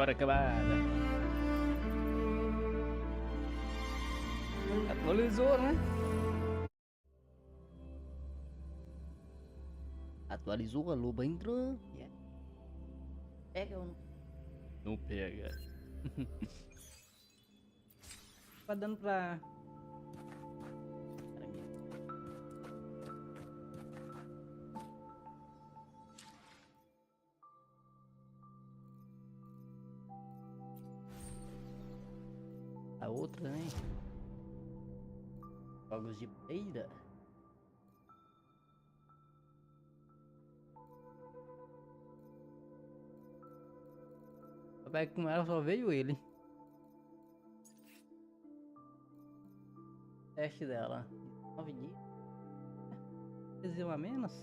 Hora acabada. Atualizou, né? Atualizou, a loba entrou. Yeah. Pega ou não? Não pega. Tá dando pra... A outra, né? Jogos de beira. Vai com ela, só veio ele. Teste dela. 9 dias. Dizer a menos.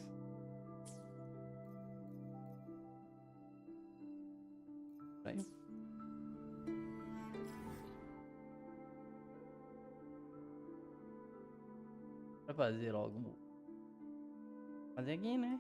Aí. Vai fazer logo. Fazer aqui, né?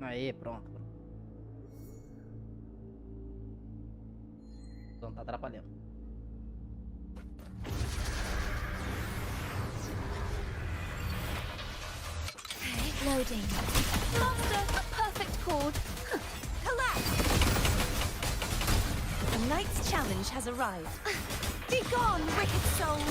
Aí, pronto. Não tá atrapalhando. Loading. Master, a perfect chord. Collapse. The knight's challenge has arrived. Be gone, wicked souls.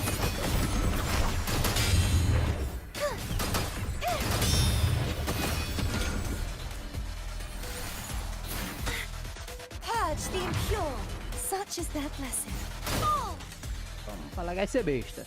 Purge the impure. Such is their blessing. Fall. Vamos pra largar e ser besta.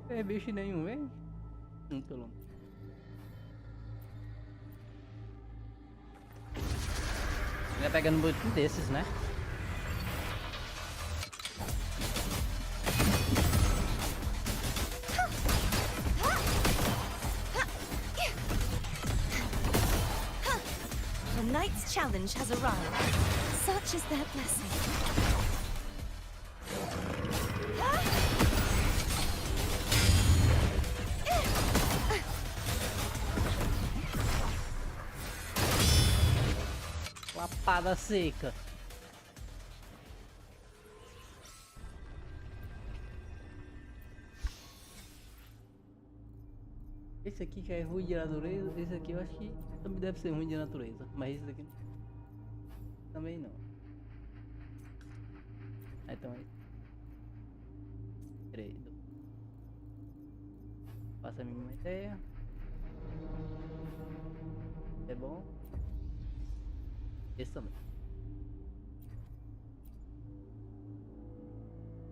Não é bicho nenhum, hein? Pelo menos. Vai pegando muito desses, né? The knight's challenge has arrived. Such is their blessing. Lapada seca. Esse aqui já é ruim de natureza. Esse aqui eu acho que também deve ser ruim de natureza. Mas esse daqui também não. Ah, então é 3. Passa a mínima ideia. É bom. Esse também.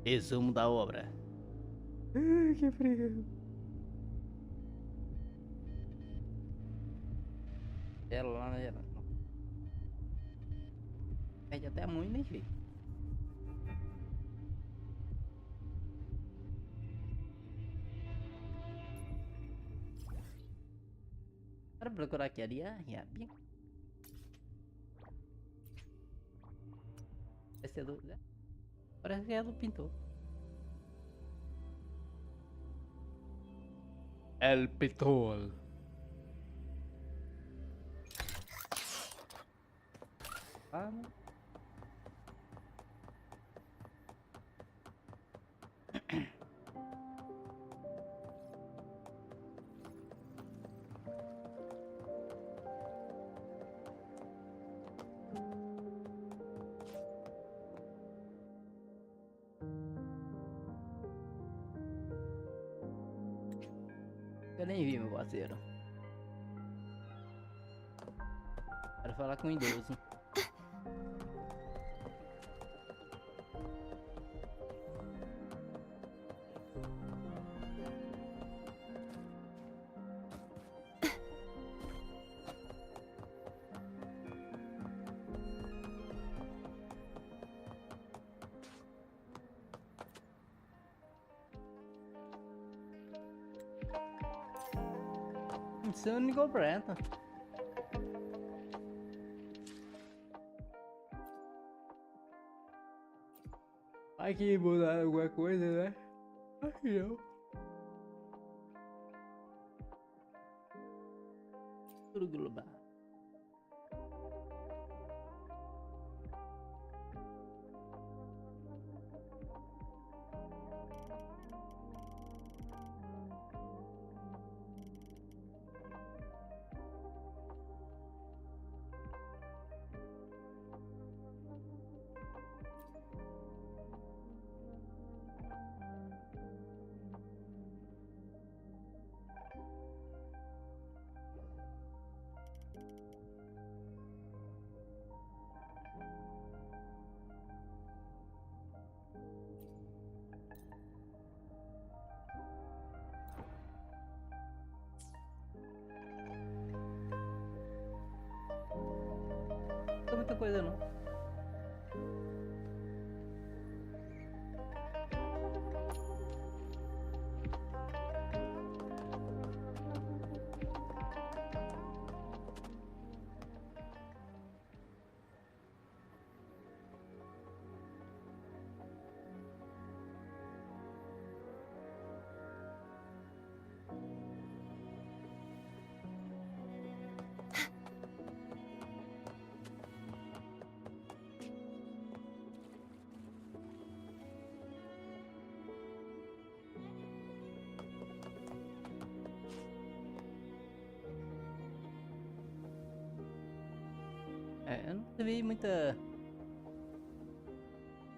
Resumo da obra. Ai, que frio. Ela lá na geral. Perde até a mão e nem vê. Para procurar aqui ali, bem. Esse é do... Parece que é do pintor. El pintor. Ah, não. nem vi, meu parceiro. Quero falar com o idoso. Insano completa. Vai que mudar alguma coisa, né? Acho que não. Tudo global. Não tem muita coisa não. Eu não vi muita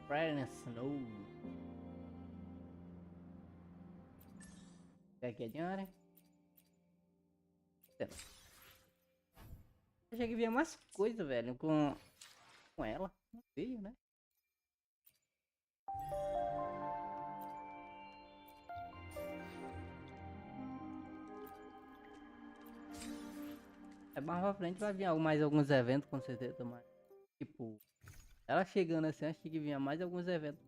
brightness, não. Aqui adiante. Achei que vinha mais coisa, velho, com ela. Não veio, né? É mais pra frente vai vir mais alguns eventos, com certeza, mas tipo, ela chegando assim, acho que vinha mais alguns eventos.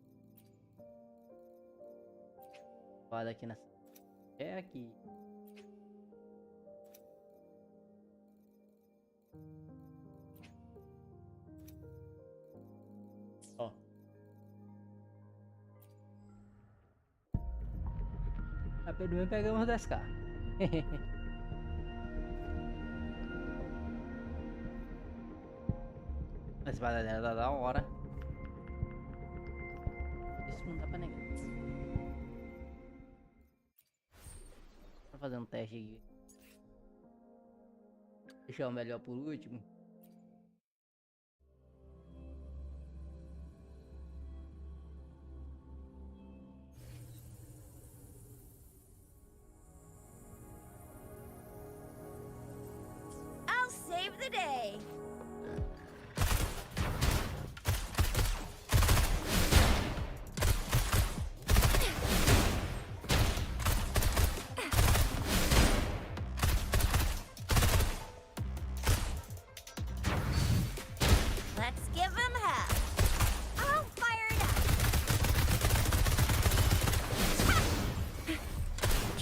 Olha aqui nessa. É aqui. Ó. Pelo menos pegamos 10k. A espada dela tá da hora. Isso não dá pra negar. Vou fazer um teste aqui. Deixar o melhor por último. I'll save the day. Let's give him half. I'll fire it up.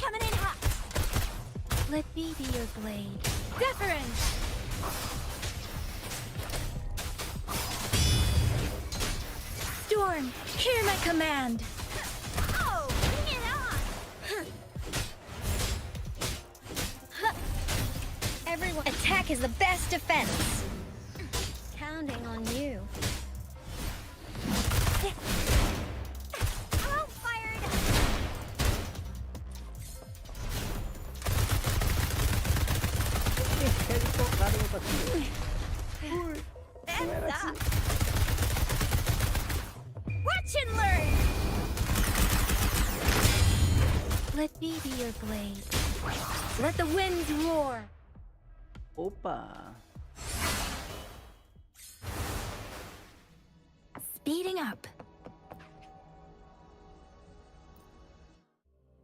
Coming in hot. Let me be your blade. Deference. Storm, hear my command. Oh, bring it on. Everyone, attack is the best defense. Counting on you. I'll fire it up. That's up. Watch and learn. Let me be your blade. Let the winds roar. Opa! Speeding up.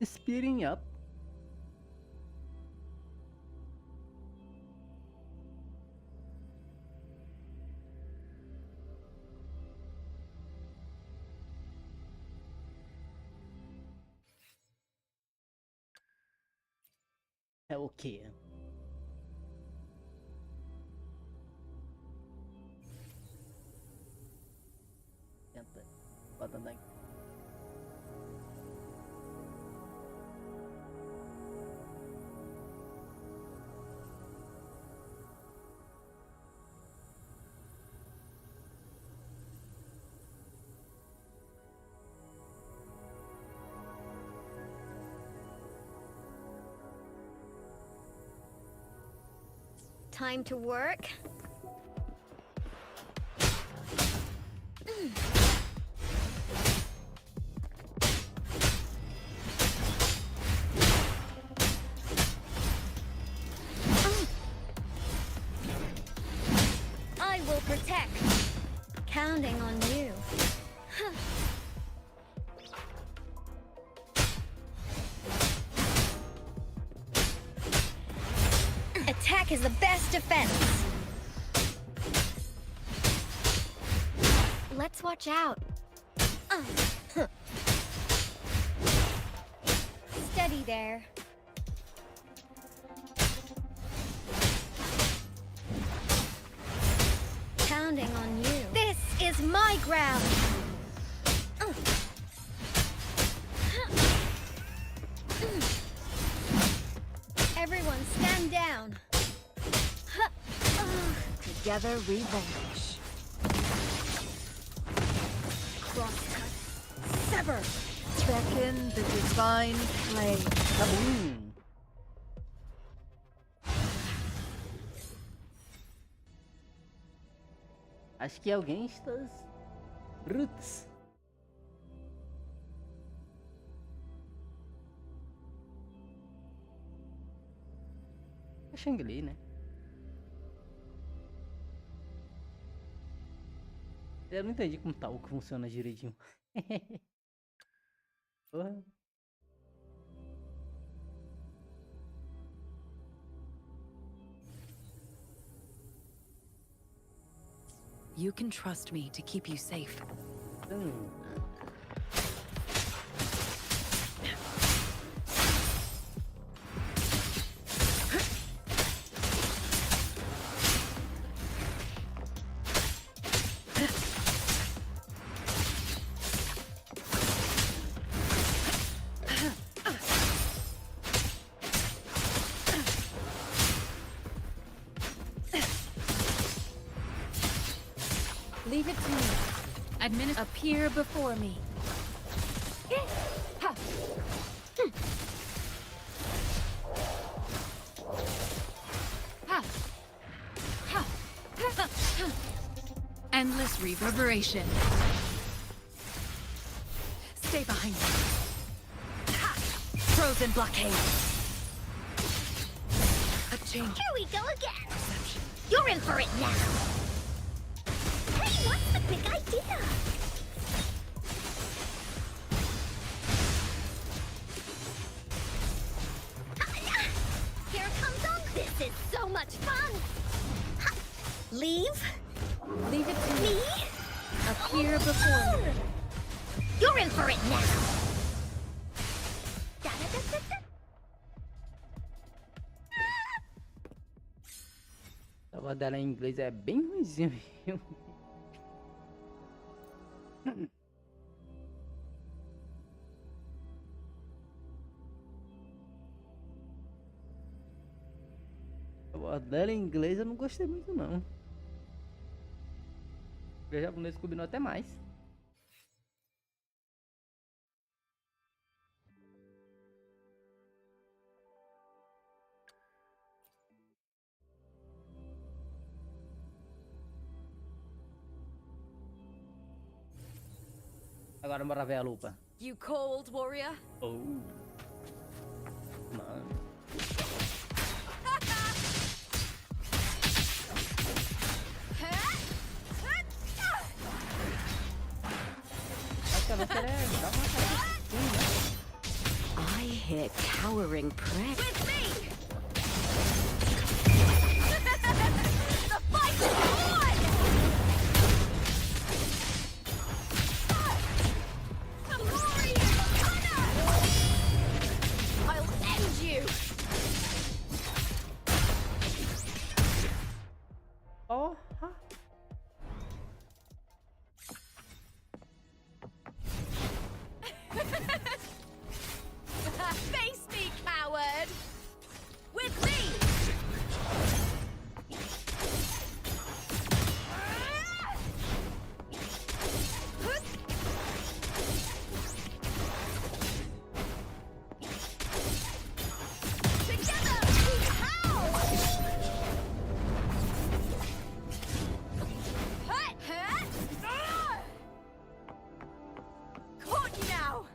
Speeding up. É o quê? Tenta. Bota daí. Time to work. I will protect. Counting on you. Attack is the best defense. Let's watch out. Steady there. Counting on you. This is my ground. Everyone stand down. Together we vanquish. Cross-cut. Sever. Beckon the divine flame. Kabum! Acho que alguém está... Roots. É Xangli, né? Eu não entendi como tal que funciona direitinho. Porra. You can trust me to keep you safe. Leave it to me. Appear before me. Endless reverberation. Stay behind me. Frozen blockade. A change. Here we go again. You're in for it now. Hey, what's the big idea? Here comes on. This is so much fun. Leave? Leave it to me. Appear before me. You're in for it now. Da-da-da-da-da. A voz dela em inglês é bem ruimzinho, viu? A voz dela em inglês eu não gostei muito não. O japonês combinou até mais. Agora bora ver a lupa. You cold, warrior? Oh. Mano. Basicamente ela é dá uma cara I hit cowering prey. With me! The fight is on! The glory is upon us! I'll end you! Porra! Face me, coward! With me! Together, we howl! Hut! Hut! Caught you now!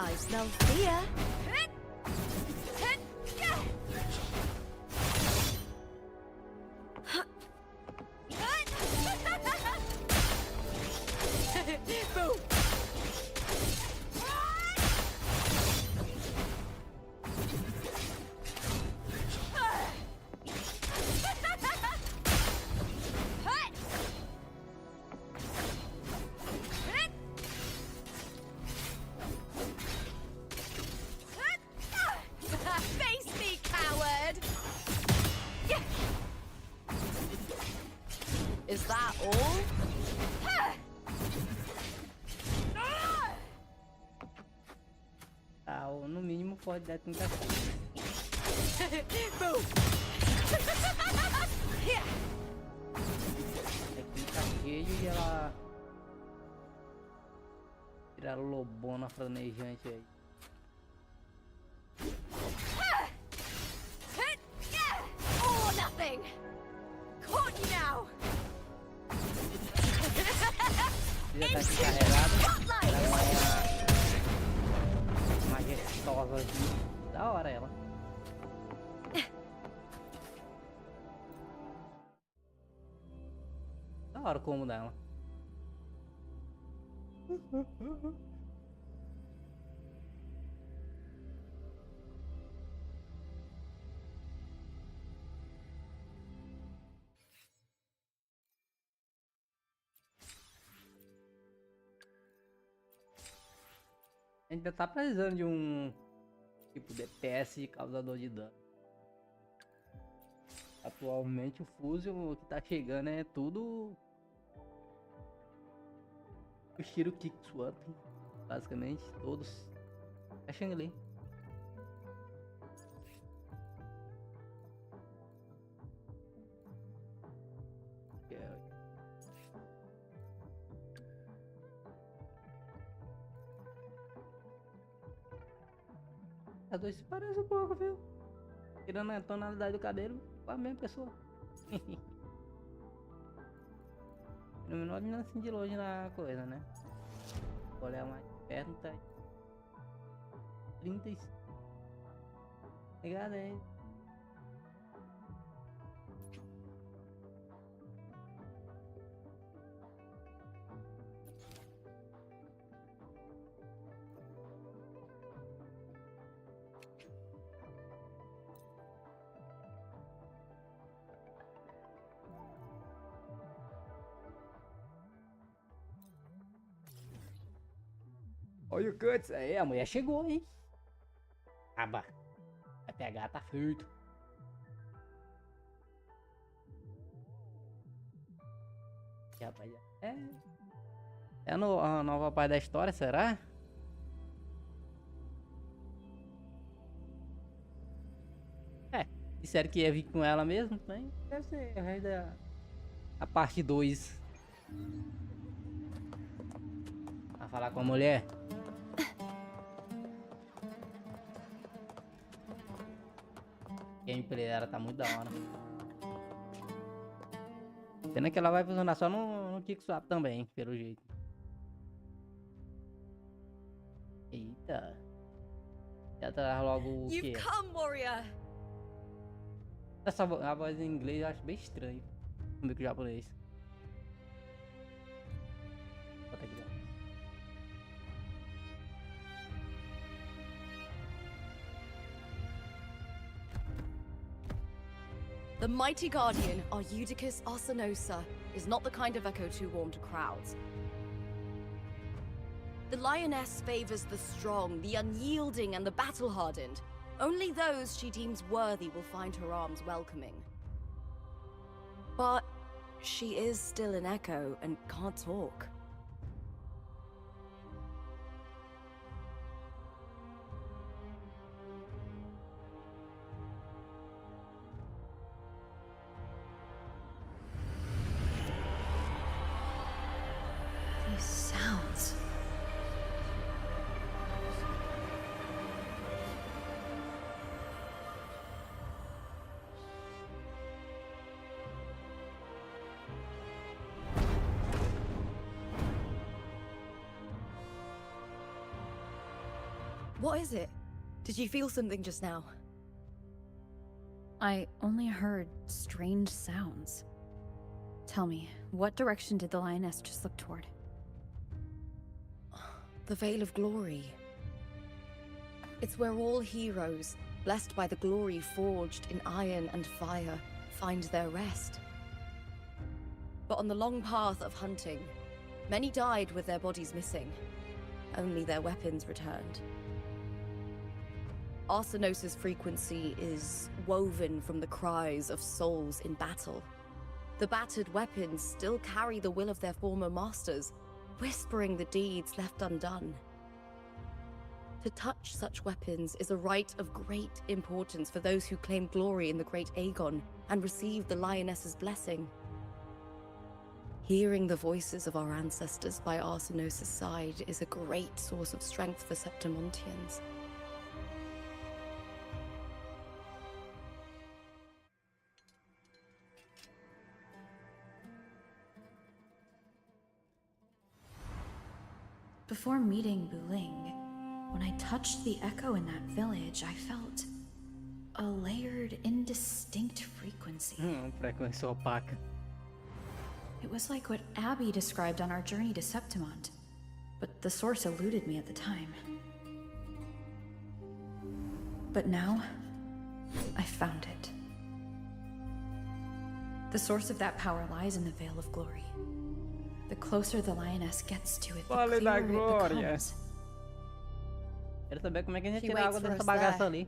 I smell fear. Boom! Face me, coward! Is that all? Tá, ou no mínimo pode dar tentativa. Boom! Aqui tá cheio e ela vira lobona franejante aí. All or nothing! Caught you now! Já tá aqui carregada. Spotlight! Ela é uma majestosa aqui. Da hora ela. Da hora como dela. Ainda tá precisando de um tipo DPS causador de dano. Atualmente o Fusion que tá chegando é tudo o tiro kick swap, basicamente todos. É Shang-Li. As duas se parecem um pouco, viu? Tirando a tonalidade do cabelo, com a mesma pessoa. No menor olhando assim de longe na coisa, né? Vou olhar mais de perto, tá? 35. Ligado aí. Olha o Cuts aí, a mulher chegou, hein? Aba. Vai pegar, tá feito. Rapaz, é a nova parte da história, será? É, disseram que ia vir com ela mesmo, então deve ser o resto da a parte 2. falar com a mulher. A gameplay dela tá muito da hora. Pena que ela vai funcionar só no Kick Swap também, pelo jeito. Eita. Já traz logo o quê? Come, warrior. A voz em inglês eu acho bem estranho. Comigo com o japonês. Bota aqui, ó. The mighty guardian, our Eudicus Arsenosa, is not the kind of echo too warm to crowds. The lioness favors the strong, the unyielding, and the battle-hardened. Only those she deems worthy will find her arms welcoming. But she is still an echo and can't talk. These sounds. What is it? Did you feel something just now? I only heard strange sounds. Tell me, what direction did the lioness just look toward? The Veil of Glory. It's where all heroes, blessed by the glory forged in iron and fire, find their rest. But on the long path of hunting, many died with their bodies missing. Only their weapons returned. Arsenosa's frequency is woven from the cries of souls in battle. The battered weapons still carry the will of their former masters, whispering the deeds left undone. To touch such weapons is a rite of great importance for those who claim glory in the great Aegon and receive the lioness's blessing. Hearing the voices of our ancestors by Arsenosa's side is a great source of strength for Septimontians. Before meeting Buling, when I touched the echo in that village, I felt a layered, indistinct frequency. Frequência opaca. It was like what Abby described on our journey to Septimont, but the source eluded me at the time. But now, I found it. The source of that power lies in the Veil of Glory. The closer the lioness gets to it, the Vale da clearer it glória. becomes. Quero saber como é que a gente She tira a água waits for dessa us bagaça there. ali.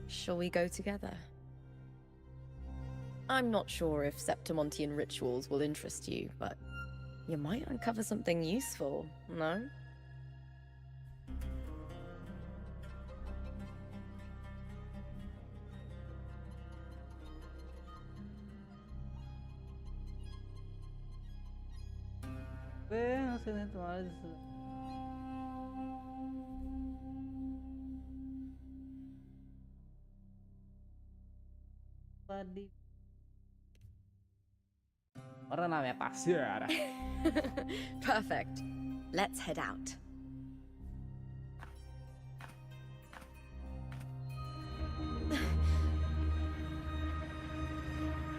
Shall we go together? I'm not sure if Septimontian rituals will interest you, but you might uncover something useful, no? Não sei nem mais. Bora lá, minha parceira. Perfect. Let's head out.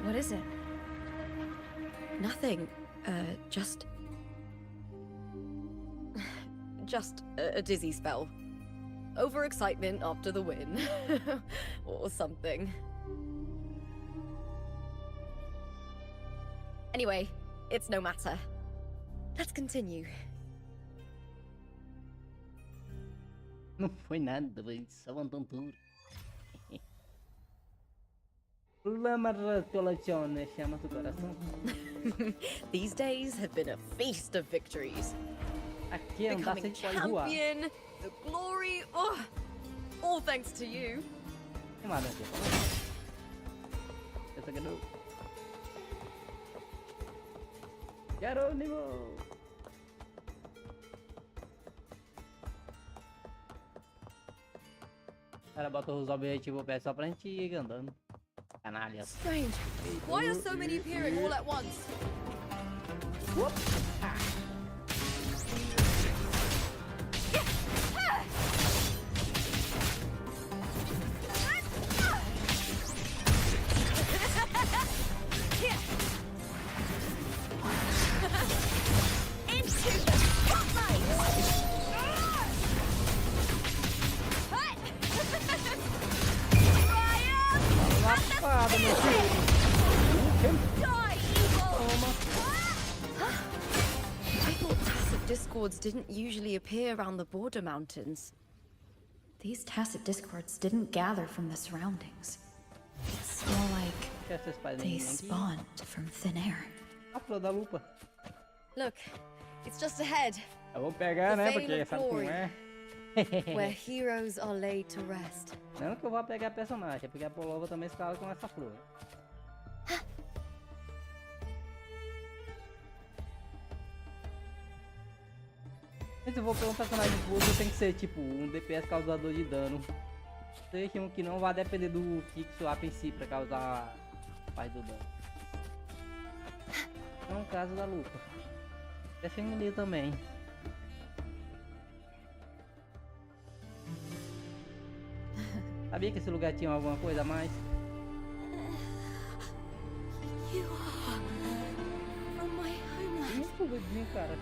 What is it? Nothing. Just a dizzy spell. Overexcitement after the win. Or something. Anyway, it's no matter. Let's continue. Não foi nada, foi só uma tontura. Lama ratolacione, chama do coração. These days have been a feast of victories. Aqui andar Becoming sem pode voar. champion, the glory, oh, all thanks to you. Tem mais aqui. Essa aqui não. Jerônimo! cara bota os objetivos perto só pra gente ir andando. Canalhas. Strange. Why are so many appearing all at once? Into the spotlight! Lapada, meu filho. Die, evil! I thought tacit discords didn't usually appear around the border mountains. These tacit discords didn't gather from the surroundings. It's more like they spawned from thin air. A flor da lupa. Look, it's just ahead, Eu vou pegar, né? Veil Porque of sabe como Glory. é. where heroes are laid to rest. Não que eu vou pegar personagem, é porque a Polova também escala com essa flor. Mas se eu vou pegar um personagem fogo, tem que ser tipo um DPS causador de dano. Seja um que não vai depender do kick swap em si pra causar parte do dano. Não é o caso da lupa. Defende também. Sabia que esse lugar tinha alguma coisa a mais? You are from my homeland. Muito doidinho, cara.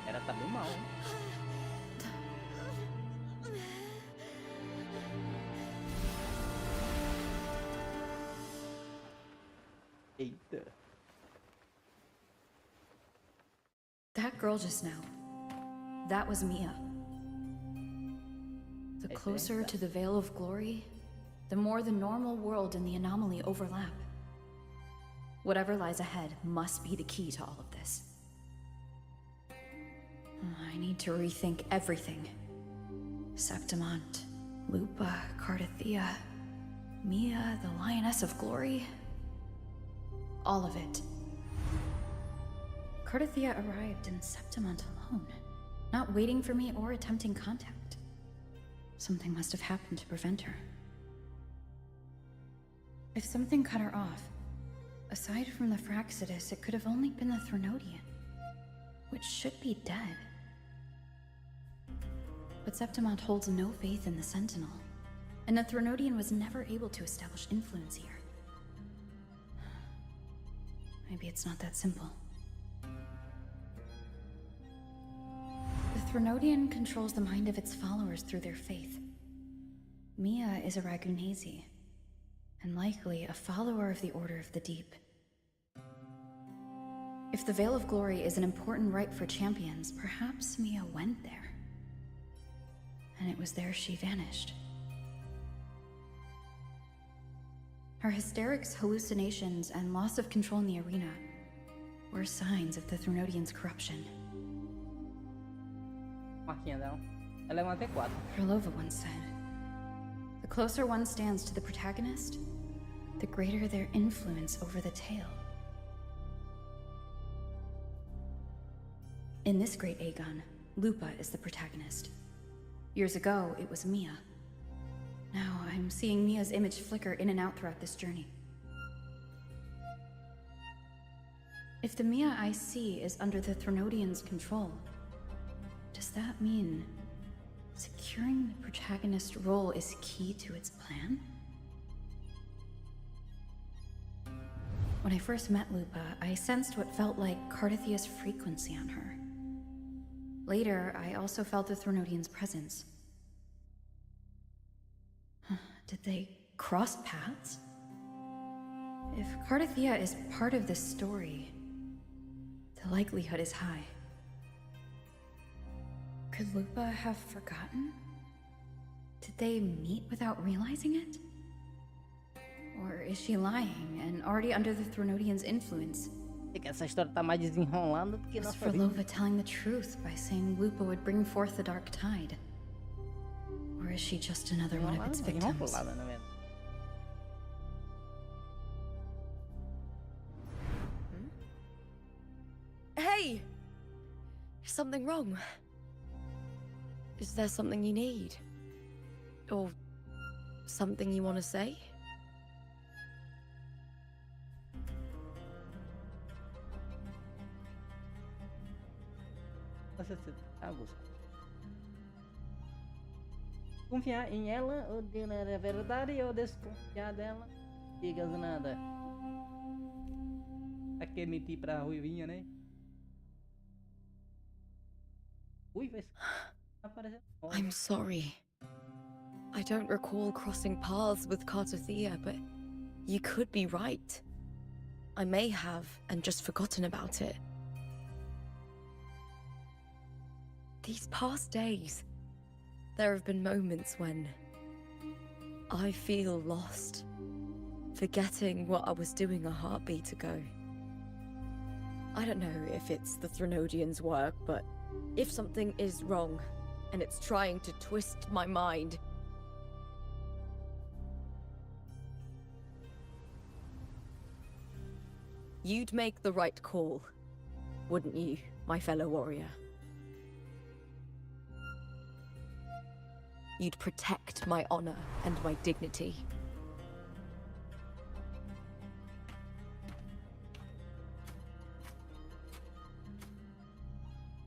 Ela tá bem mal, hein? Eita. That girl just now, that was Mia. The closer to the Veil of Glory, the more the normal world and the anomaly overlap. Whatever lies ahead must be the key to all of this. I need to rethink everything. Septimont, Lupa, Cardathea, Mia, the Lioness of Glory. All of it. Cardathea arrived in Septimont alone, not waiting for me or attempting contact. Something must have happened to prevent her. If something cut her off, aside from the Fraxidus, it could have only been the Threnodian, which should be dead. But Septimont holds no faith in the Sentinel, and the Threnodian was never able to establish influence here. Maybe it's not that simple. The Threnodian controls the mind of its followers through their faith. Mia is a Ragunesi, and likely a follower of the Order of the Deep. If the Veil of Glory is an important rite for champions, perhaps Mia went there. And it was there she vanished. Her hysterics, hallucinations, and loss of control in the arena were signs of the Threnodian's corruption. Marquinha dela. Ela é uma T4. Krylova once said, "The closer one stands to the protagonist, the greater their influence over the tale." In this great Aegon, Lupa is the protagonist. Years ago, it was Mia. Now I'm seeing Mia's image flicker in and out throughout this journey. If the Mia I see is under the Threnodian's control, does that mean securing the protagonist role is key to its plan? When I first met Lupa, I sensed what felt like Cardathea's frequency on her. Later, I also felt the Threnodian's presence. Did they cross paths? If Cardathea is part of this story, the likelihood is high. Could Lupa have forgotten? Did they meet without realizing it? Or is she lying and already under the Threnodian's influence? É que essa história tá mais desenrolando do que Was nossa vida. Frolova telling the truth by saying Lupa would bring forth the Dark Tide? Or is she just another one of its victims? Enrolada, né, velho? Hey! Is something wrong? Is there something you need? Or something you want to say? Você tá buscando confiar em ela ou dizer a verdade ou desconfiar dela? Digas nada. Pra que mentir pra Ruivinha, né? Ruiva apareceu. I'm sorry. I don't recall crossing paths with Cartothea, but you could be right. I may have and just forgotten about it. These past days, there have been moments when I feel lost, forgetting what I was doing a heartbeat ago. I don't know if it's the Threnodians' work, but if something is wrong and it's trying to twist my mind, you'd make the right call, wouldn't you, my fellow warrior? You'd protect my honor and my dignity.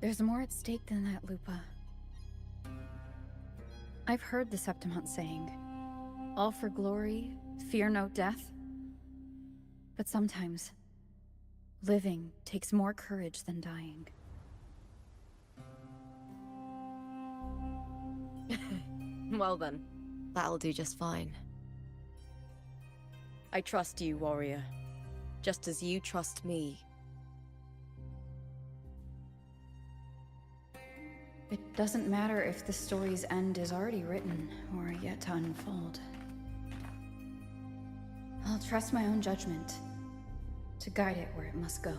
There's more at stake than that, Lupa. I've heard the Septimont saying, all for glory, fear no death. But sometimes, living takes more courage than dying. Well then, that'll do just fine. I trust you, warrior, just as you trust me. It doesn't matter if the story's end is already written or yet to unfold. I'll trust my own judgment to guide it where it must go.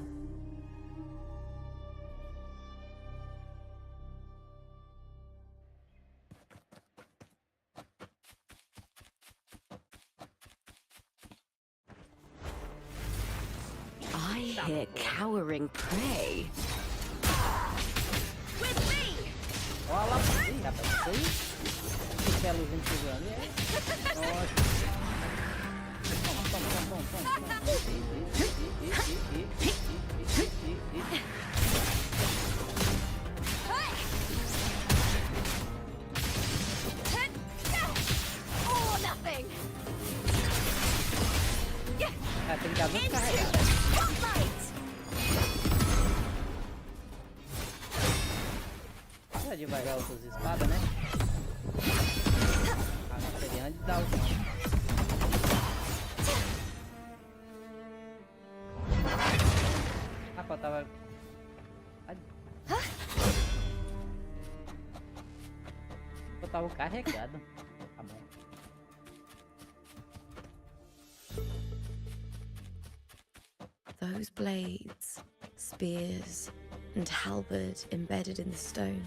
I hear cowering prey. With me! Olha, ih, rapaz, isso aí. Que belo vento chegando. Nossa. Oh, nothing! Tem que dar muito carregado. De variar outras espadas, né? Ah, não seria antes de dar o rapaz, tava. Eu tava carregado. Tá bom. Those blades, spears, and halberd embedded in the stone.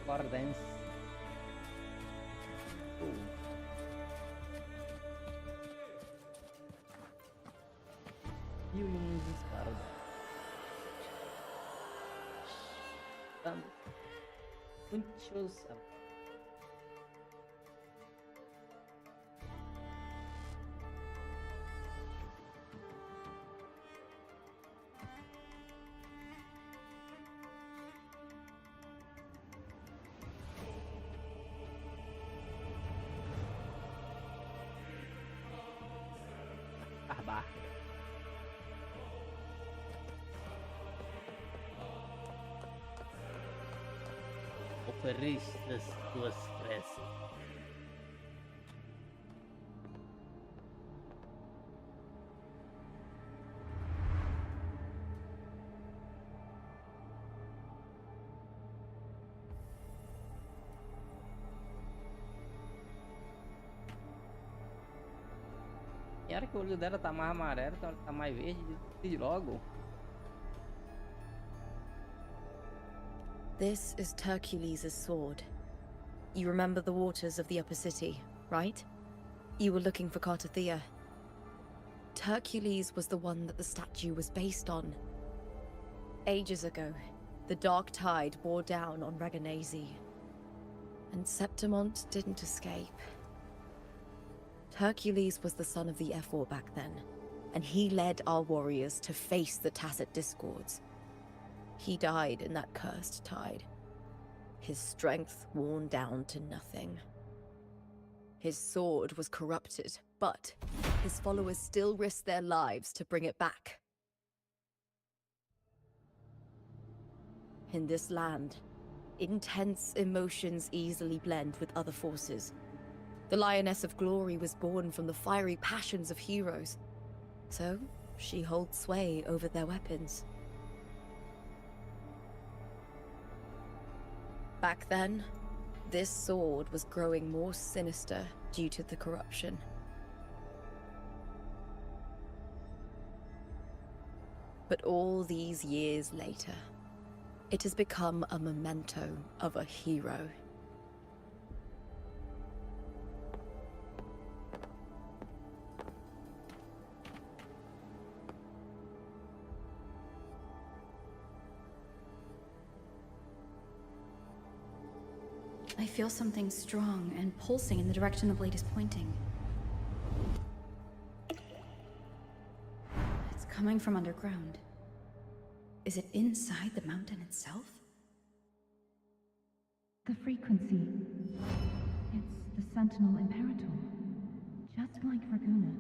Bora dance. E uns disparos. Muitos. Barbar. Oferiste as tuas preces. E a hora que o olho dela tá mais amarelo, tá mais verde, decide logo. This is Hercules' sword. You remember the waters of the upper city, right? You were looking for Cartathea. Hercules was the one that the statue was based on. Ages ago, the dark tide bore down on Reganese, and Septimont didn't escape. Hercules was the son of the Ephor back then, and he led our warriors to face the Tacit Discords. He died in that cursed tide, his strength worn down to nothing. His sword was corrupted, but his followers still risked their lives to bring it back. In this land, intense emotions easily blend with other forces. The Lioness of Glory was born from the fiery passions of heroes, so she holds sway over their weapons. Back then, this sword was growing more sinister due to the corruption. But all these years later, it has become a memento of a hero. I feel something strong and pulsing in the direction the blade is pointing. It's coming from underground. Is it inside the mountain itself? The frequency. It's the Sentinel Imperator. Just like Raguna,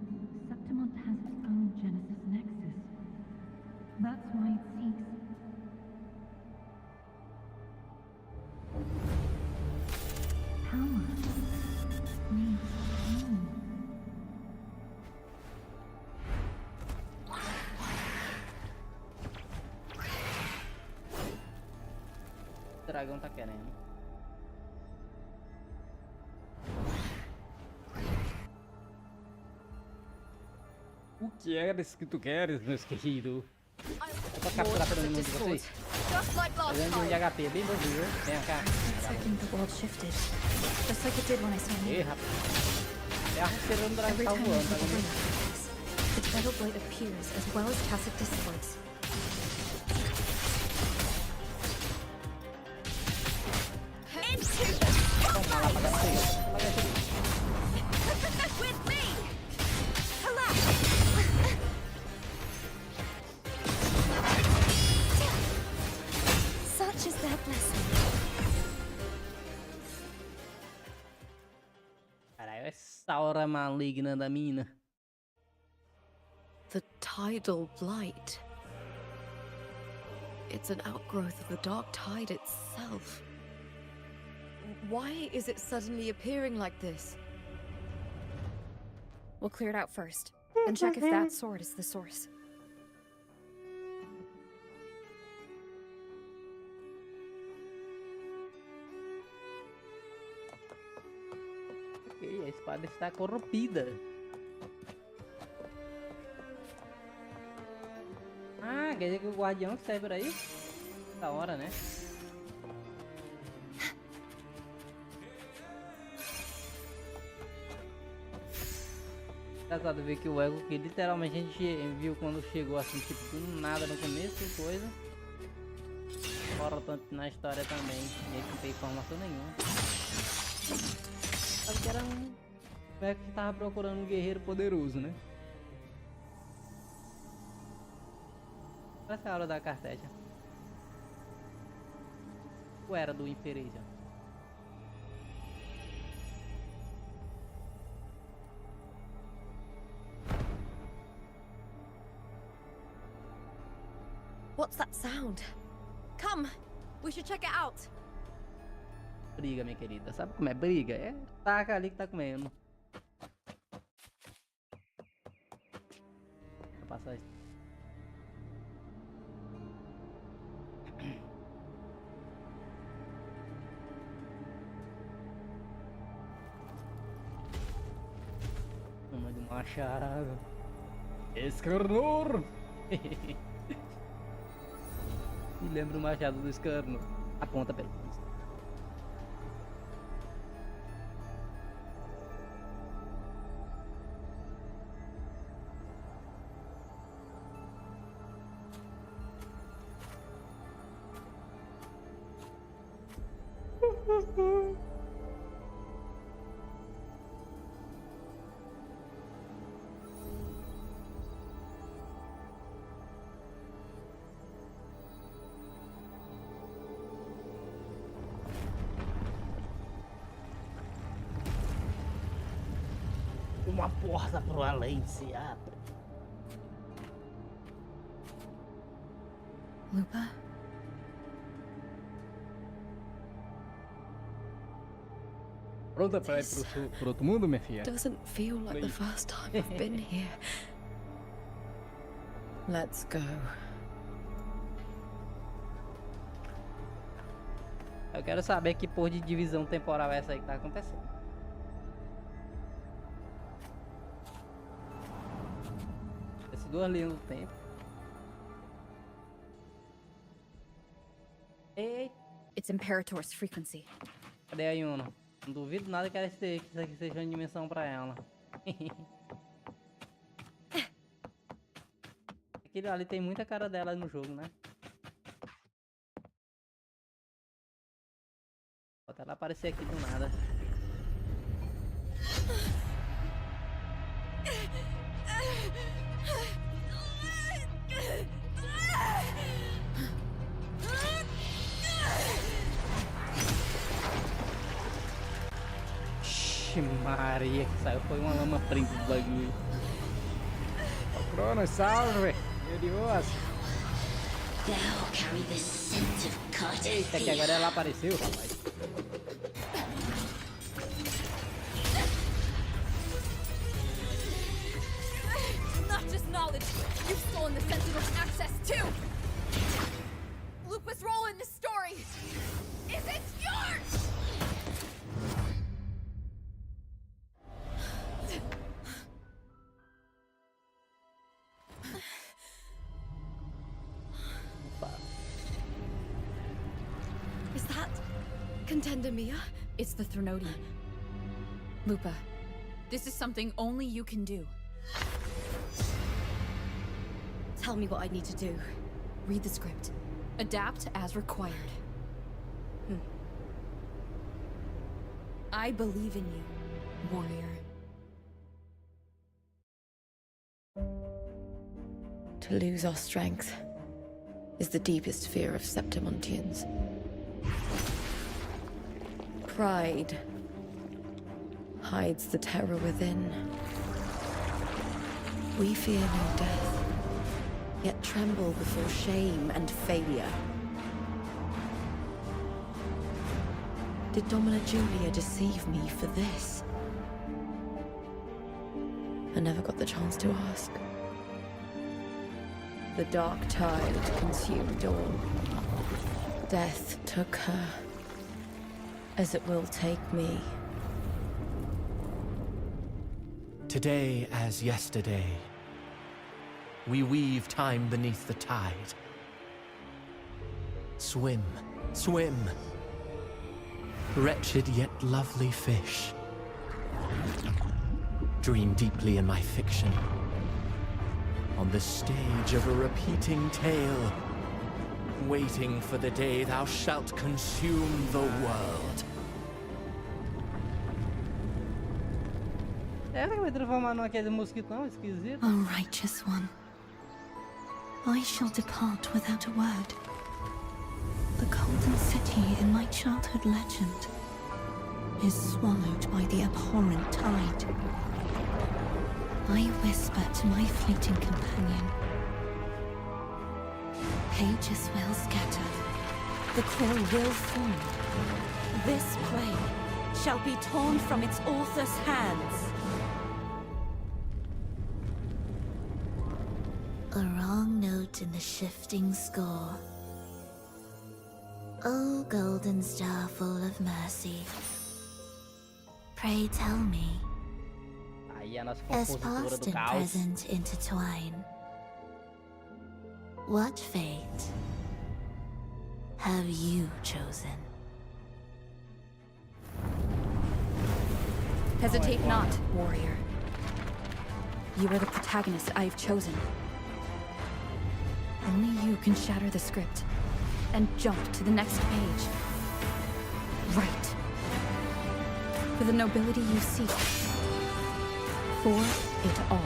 Septimont has its own Genesis Nexus. That's why it seeks. Power. Needs home. O dragão tá querendo. O que eres que tu queres, meus queridos? Eu tô capturar todo mundo de vocês. Just like last Fazendo um de time. HP bem bonzinho, viu? Vem cá. Second, the world shifted, just like it did when I saw Ih, you. rapaz. É a rasteira do dragão Every que tá time I voando, tá flip a vendo? blade, the tidal blade appears as well as Tacit Discords. Into the spotlight! With me! Collapse! Such is their blessing. Caralho, essa aura maligna da mina. The tidal blight. It's an outgrowth of the dark tide itself. Why is it suddenly appearing like this? We'll clear it out first, then check if that sword is the source. Ok, a espada está corrompida. Ah, quer dizer que o guardião que sai por aí? Da hora, né? Engraçado ver que o ego que literalmente a gente viu quando chegou assim, tipo, do nada no começo, coisa. Fora tanto na história também. E ele não tem informação nenhuma. Sabe que era um ego que tava procurando um guerreiro poderoso, né? Essa é a hora da carteja. Ou era do Impereja? What's that sound? Come, we should check it out. Briga, minha querida. Sabe como é briga? É taca ali que tá comendo. Vou passar isso. Uma de Machado. Escarnor. Me lembra o machado do Escarnor. Aponta pelo menos. Uma porta pro além se abre. Lupa? Pronta pra ir pro outro mundo, minha filha? Doesn't feel like the first time I've been here. Let's go. Eu quero saber que porra de divisão temporal é essa aí que tá acontecendo. Essas duas linhas do tempo. Ei, It's Imperator's frequency. cadê a Yuna? Não duvido nada que isso aqui seja uma dimensão pra ela. Aquele ali tem muita cara dela no jogo, né? Bota ela aparecer aqui do nada. Ixi, Maria, que saiu foi uma lama preta do bagulho. Ó, Cronos, salve! Glorioso! Thou carry the scent of cut Eita, que agora ela apareceu, rapaz. Not just knowledge, you've stolen the Sentinel's access too! Lupa's role in this story isn't yours! Is that Contender Mia? It's the Threnodian. Lupa, this is something only you can do. Tell me what I need to do. Read the script. Adapt as required. I believe in you, warrior. To lose our strength is the deepest fear of Septimontians. Pride hides the terror within. We fear no death, yet tremble before shame and failure. Did Domina Julia deceive me for this? I never got the chance to ask. The dark tide consumed all. Death took her, as it will take me. Today as yesterday, we weave time beneath the tide. Swim, swim, wretched yet lovely fish. Dream deeply in my fiction, on the stage of a repeating tale, waiting for the day thou shalt consume the world. Será que vai transformar naquele mosquitão esquisito? O righteous one, I shall depart without a word. The golden city in my childhood legend is swallowed by the abhorrent tide. I whisper to my fleeting companion. Pages will scatter. The quill will form. This play shall be torn from its author's hands. A wrong note in the shifting score. Oh, golden star full of mercy. Pray tell me, Ai, Aí a nossa As compositora past do and caos. present intertwine, what fate have you chosen? Hesitate not, warrior. You are the protagonist I have chosen. Only you can shatter the script and jump to the next page. Right. For the nobility you seek. For it all.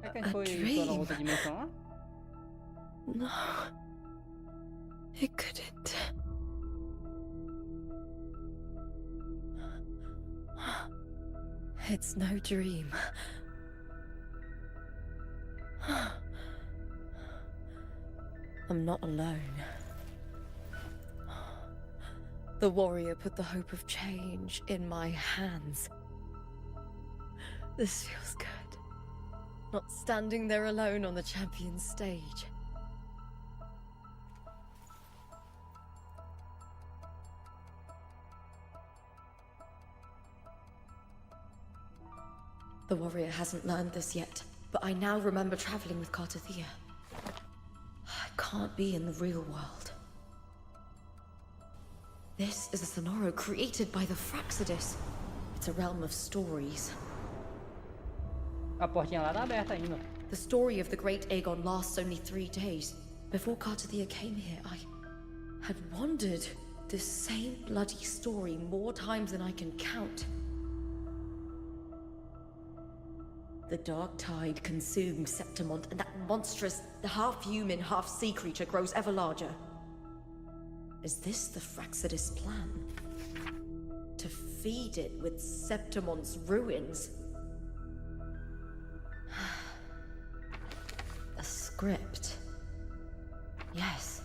É que a gente foi pra outra dimensão lá? No. It couldn't. It's no dream. I'm not alone. The warrior put the hope of change in my hands. This feels good. Not standing there alone on the champion's stage. The warrior hasn't learned this yet, but I now remember traveling with Cartathea. I can't be in the real world. This is a Sonoro created by the Fraxidus. It's a realm of stories. A portinha lá tá aberta ainda. The story of the great Aegon lasts only 3 days. Before Cartathea came here, I had wandered this same bloody story more times than I can count. The dark tide consumed Septimont, and that monstrous, half-human, half-sea creature grows ever larger. Is this the Fraxidus plan? To feed it with Septimont's ruins? A script. Yes,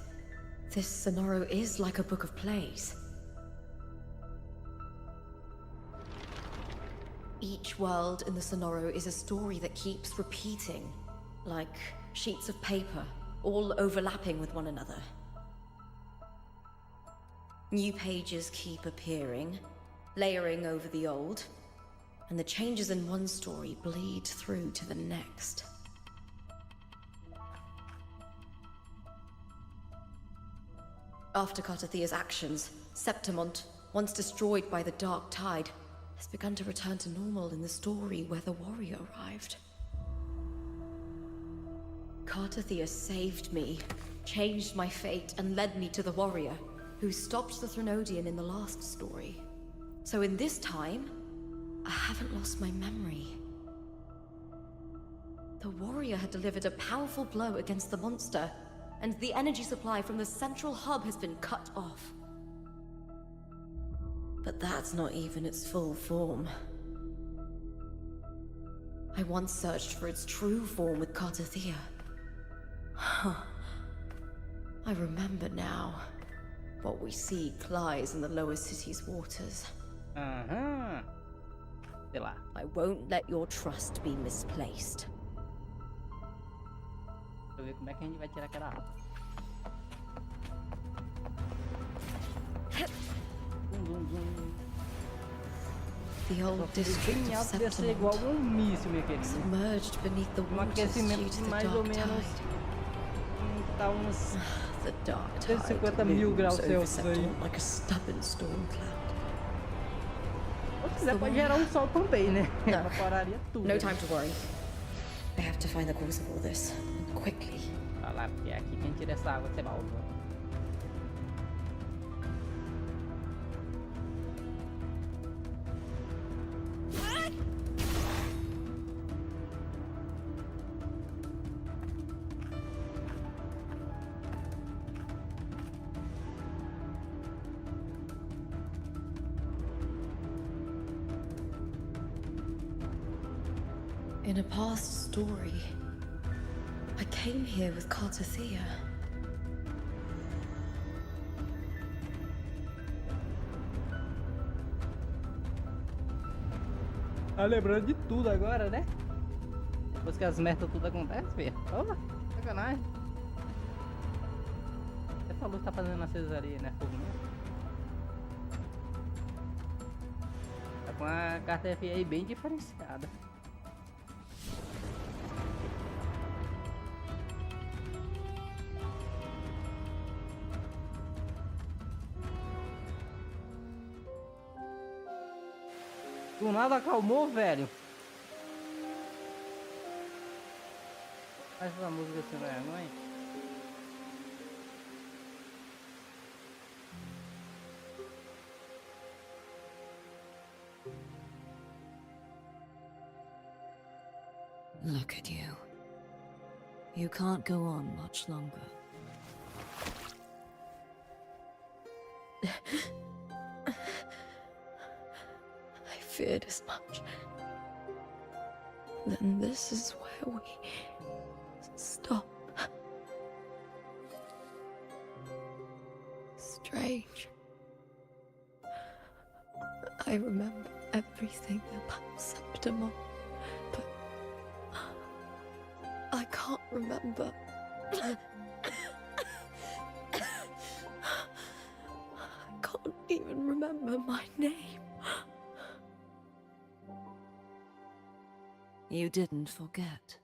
this Sonoro is like a book of plays. Each world in the Sonoro is a story that keeps repeating, like sheets of paper, all overlapping with one another. New pages keep appearing, layering over the old, and the changes in one story bleed through to the next. After Cartathea's actions, Septimont, once destroyed by the dark tide, has begun to return to normal in the story where the warrior arrived. Cartathea saved me, changed my fate, and led me to the warrior, who stopped the Threnodian in the last story. So in this time, I haven't lost my memory. The warrior had delivered a powerful blow against the monster, and the energy supply from the central hub has been cut off. But that's not even its full form. I once searched for its true form with Cartathea. I remember now. What we seek lies in the lower city's waters. Aham. Sei lá. I won't let your trust be misplaced. Deixa eu ver como é que a gente vai tirar aquela água. Zum, zum, zum. The old district Bem of alto deve ser igual Septimont, um míssil, minha querida. submerged beneath the waters due Aquecimento to de the mais ou dark menos. tide. Tá uns. The dark tide 150.000 graus looms over Celsius aí. Septimont like a stubborn storm cloud. Se quiser pode gerar um sol também, né? Não. Ela pararia tudo. No time to worry. I have to find the cause of all this, and quickly. Olha lá, porque é aqui que a gente tira essa água, você balda. In a past story, I came here with Cartothea. Tá lembrando de tudo agora, né? Depois que as merdas tudo acontecem, filho. Opa, sacanagem. Essa luz tá fazendo na cesaria, né? Foguinho. Tá com a carta FI bem diferenciada. Do nada acalmou, velho. Faz essa música assim, não é ruim? Look at you. You can't go on much longer. I feared as much. Then this is where we stop. Strange. I remember everything about Septimon, but I can't remember. I can't even remember my name. You didn't forget.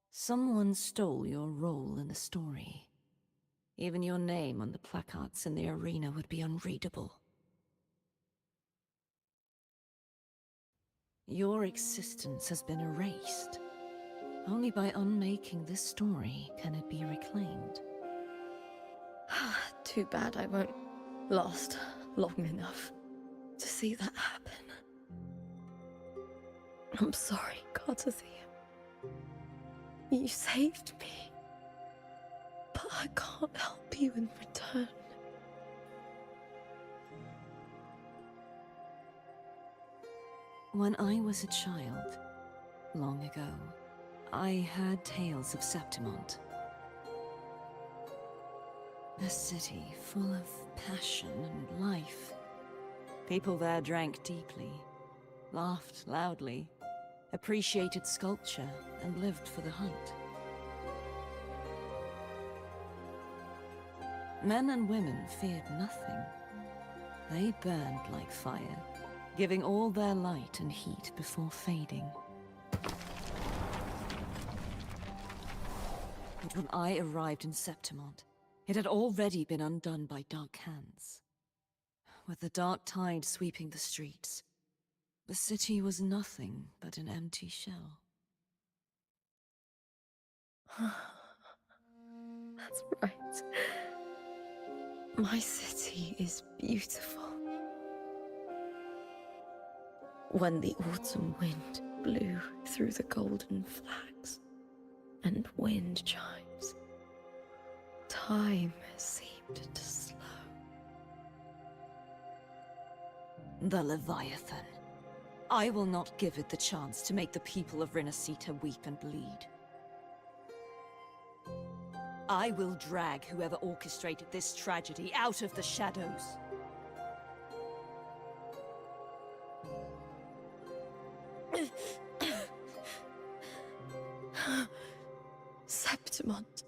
Someone stole your role in the story. Even your name on the placards in the arena would be unreadable. Your existence has been erased. Only by unmaking this story can it be reclaimed. Too bad I won't last long enough to see that happen. I'm sorry, Cartothea. You saved me. But I can't help you in return. When I was a child, long ago, I heard tales of Septimont. A city full of passion and life. People there drank deeply, laughed loudly, appreciated sculpture, and lived for the hunt. Men and women feared nothing. They burned like fire, giving all their light and heat before fading. But when I arrived in Septimont, it had already been undone by dark hands. With the dark tide sweeping the streets, the city was nothing but an empty shell. That's right. My city is beautiful. When the autumn wind blew through the golden flags and wind chimes, time seemed to slow. The Leviathan. I will not give it the chance to make the people of Renacita weep and bleed. I will drag whoever orchestrated this tragedy out of the shadows. Septimont,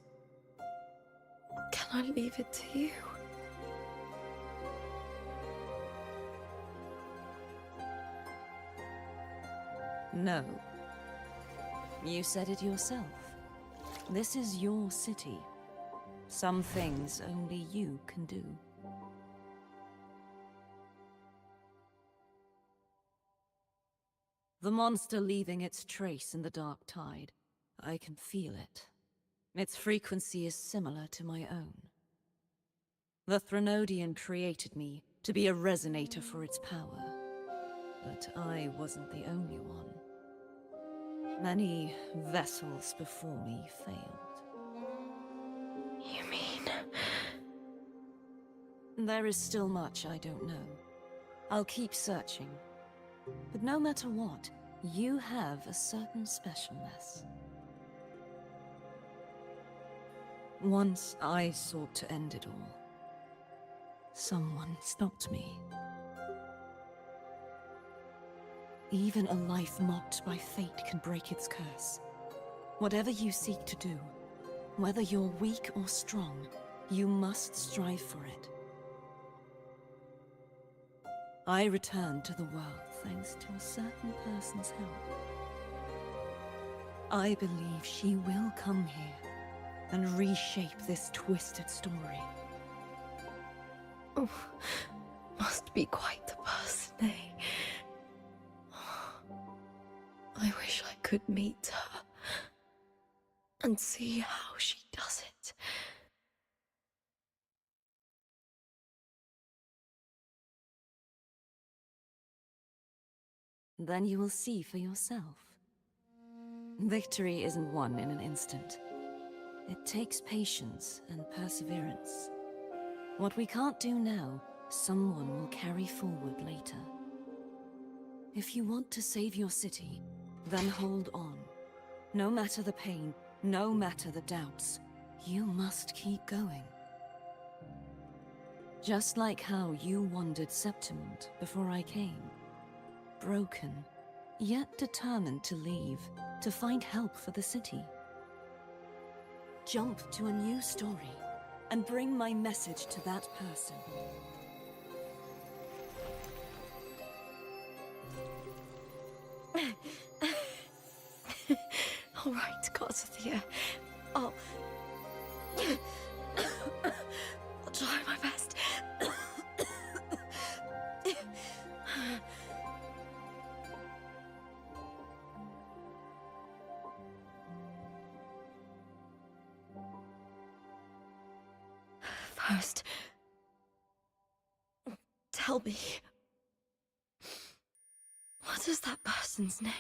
can I leave it to you? No. You said it yourself. This is your city. Some things only you can do. The monster leaving its trace in the dark tide. I can feel it. Its frequency is similar to my own. The Threnodian created me to be a resonator for its power. But I wasn't the only one. Many vessels before me failed. You mean... There is still much I don't know. I'll keep searching. But no matter what, you have a certain specialness. Once I sought to end it all. Someone stopped me. Even a life mocked by fate can break its curse. Whatever you seek to do, whether you're weak or strong, you must strive for it. I returned to the world thanks to a certain person's help. I believe she will come here and reshape this twisted story. Oh, must be quite the person, eh? I wish I could meet her and see how she does it. Then you will see for yourself. Victory isn't won in an instant. It takes patience and perseverance. What we can't do now, someone will carry forward later. If you want to save your city, then hold on. No matter the pain, no matter the doubts, you must keep going. Just like how you wandered Septimund before I came. Broken, yet determined to leave, to find help for the city. Jump to a new story, and bring my message to that person. All right, gods of the air. I'll try my best. First, tell me, what is that person's name?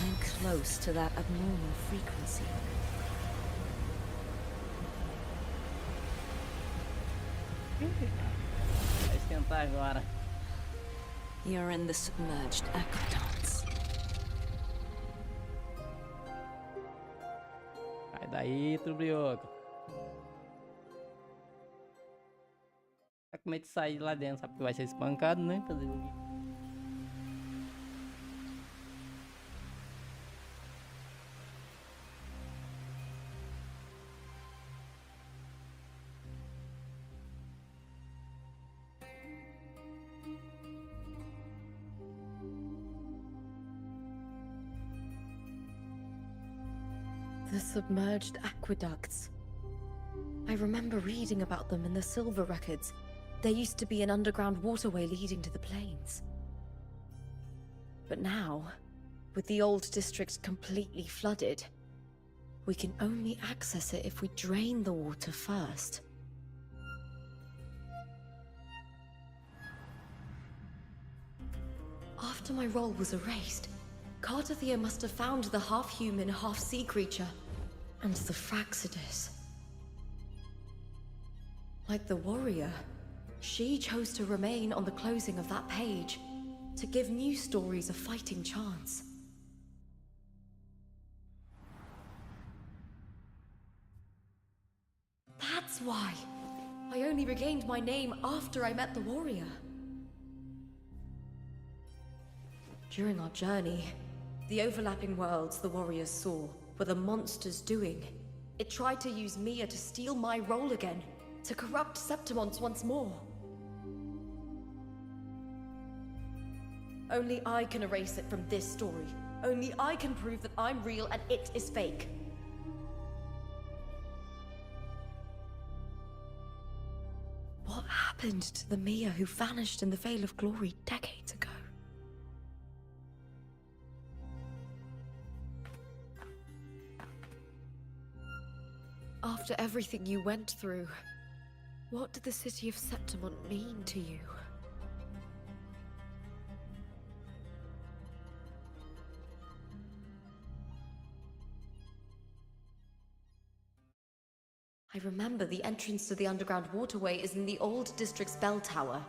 I'm close to that abnormal frequency. Vai esquentar agora. You're in the submerged aqueducts. Sai daí, trubrioco. Tá com medo de sair de lá dentro, sabe que vai ser espancado, né? Fazer o quê? The submerged aqueducts. I remember reading about them in the Silver records. There used to be an underground waterway leading to the plains. But now, with the old district completely flooded, we can only access it if we drain the water first. After my role was erased, Cartathea must have found the half-human, half-sea creature, and the Fraxidus. Like the warrior, she chose to remain on the closing of that page, to give new stories a fighting chance. That's why I only regained my name after I met the warrior. During our journey, the overlapping worlds the warriors saw were the monsters doing. It tried to use Mia to steal my role again, to corrupt Septimund once more. Only I can erase it from this story. Only I can prove that I'm real and it is fake. What happened to the Mia who vanished in the Veil of Glory decades ago? After everything you went through, what did the city of Septimont mean to you? I remember the entrance to the underground waterway is in the old district's bell tower.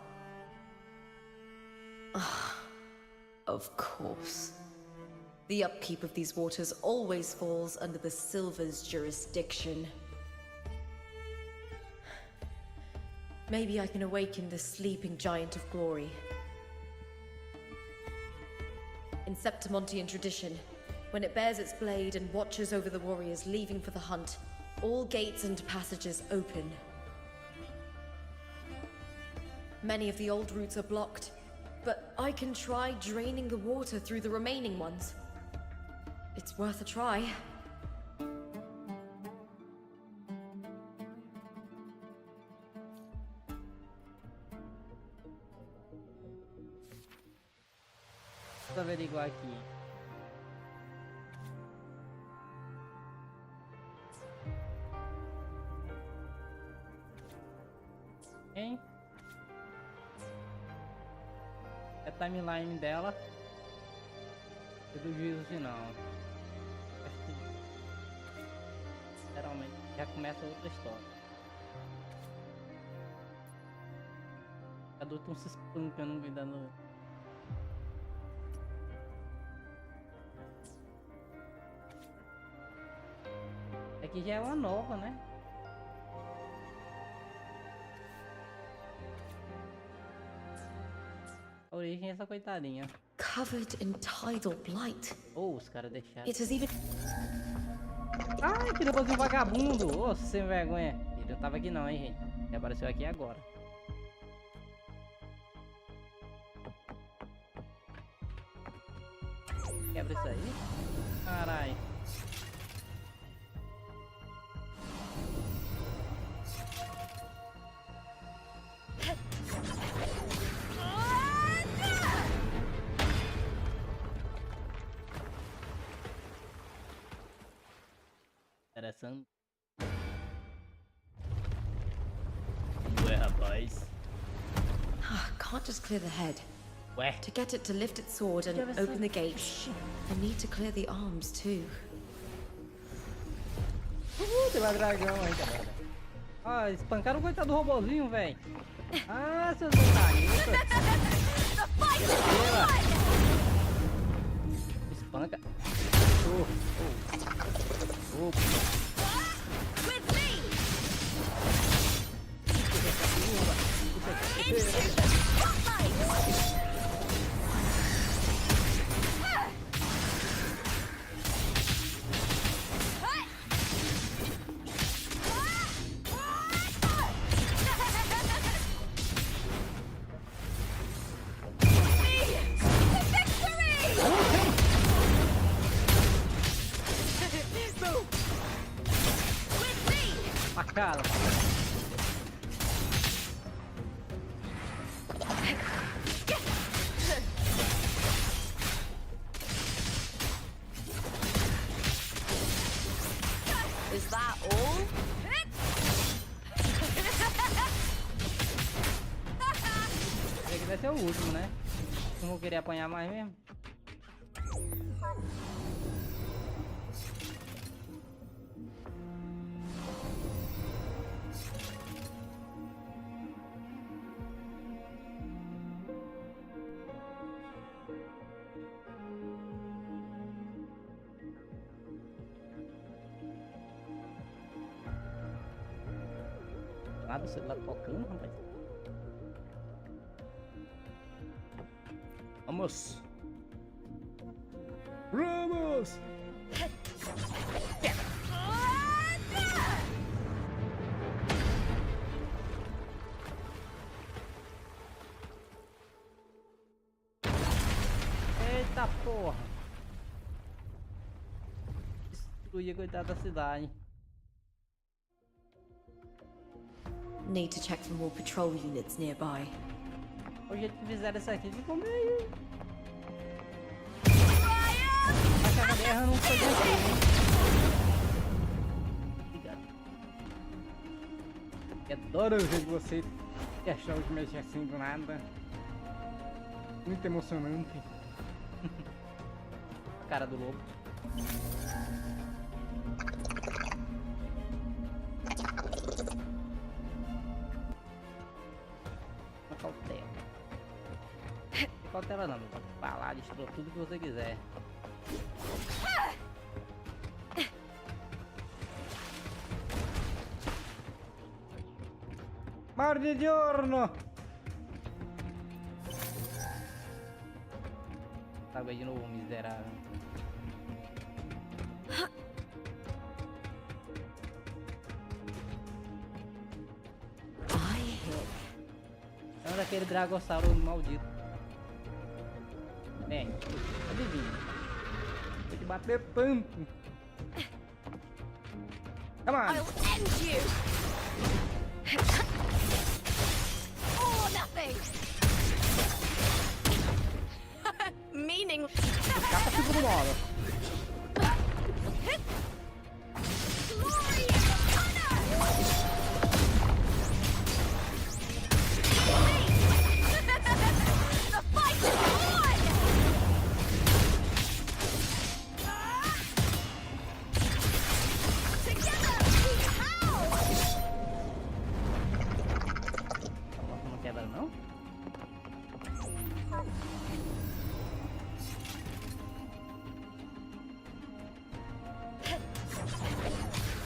Ah, of course. The upkeep of these waters always falls under the Silver's jurisdiction. Maybe I can awaken the sleeping giant of glory. In Septimontian tradition, when it bears its blade and watches over the warriors leaving for the hunt, all gates and passages open. Many of the old routes are blocked, but I can try draining the water through the remaining ones. It's worth a try. Vou averiguar aqui. Hein? É a timeline dela e do juízo final. Acho que literalmente já começa outra história. Adulto não se espancando, me dando. Aqui já é uma nova, né? A origem é essa coitadinha. Covered in tidal blight. Oh, os caras deixaram. It has even... Ai, que robozinho vagabundo! Ô, sem vergonha. Ele não tava aqui não, hein, gente. Ele apareceu aqui agora. Quebra isso aí. Carai. Interessante. Ué, rapaz. Can't just clear the head. Ué. To get it to lift its sword and open the gates, I need to clear the arms too. Tem mais dragão aí, cara. Ah, espancaram o coitado do robozinho, velho. Ah, seus detalhistas. Espanca. Cara. Is that all? Esse aqui vai ser o último, né? Não vou querer apanhar mais mesmo. Nada, o celular tocando, rapaz. Vamos! Vamos! Eita porra! Destruía, coitada da cidade. Need to check for more patrol units nearby. O jeito que fizeram isso aqui ficou meio... Acho que a guerra não foi daqui, hein? Obrigado. Adoro ver você achar de mexer assim do nada. Muito emocionante. A cara do lobo. Uma cautela. Não cautela não, pode falar, destrua tudo que você quiser. Mar di giorno! Tá bem de novo, miserável. É daquele dragossauro maldito. Vem, adivinha. Vou te bater tanto. Come on! I'll end you! Or nothing! Meaning... Capa segura uma hora. Glory and honor! The fight is on! Together we howl! Não quebra não?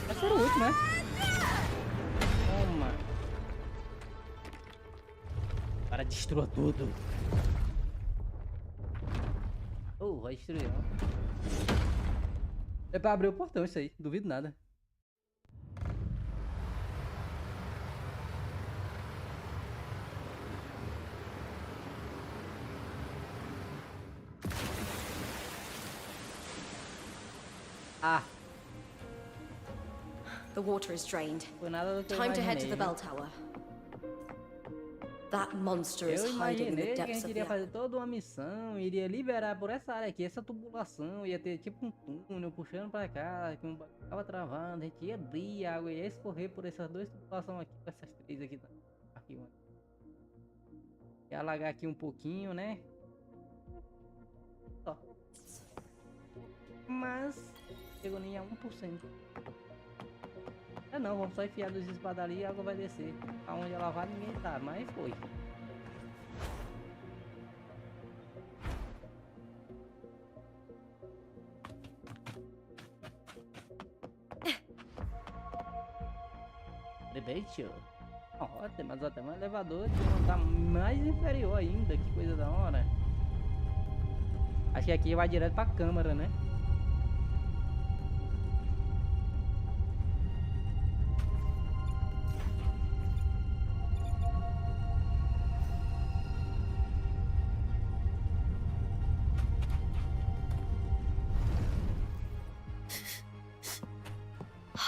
Vai ser o último, né? Toma. Para destrua tudo. Vai destruir, ó. É pra abrir o portão isso aí, duvido nada. Ah, The water is drained. foi nada do que eu Time to head to imaginei, the viu? bell tower. That monster is Eu hiding in the imaginei que a depths gente of iria the... fazer toda uma missão, iria liberar por essa área aqui, essa tubulação, ia ter tipo um túnel puxando pra cá, que um bagulho tava travando, a gente ia abrir, a água ia escorrer por essas duas tubulações aqui, por essas três aqui. Aqui, mano. Ia alagar aqui um pouquinho, né? Só. Mas, chegou nem a 1%. Não, vamos só enfiar dos espadarias e a água vai descer. Aonde ela vai ninguém tá, mas foi. Debate? Ó, tem mais até um elevador que não tá mais inferior ainda, que coisa da hora. Acho que aqui vai direto pra câmara, né?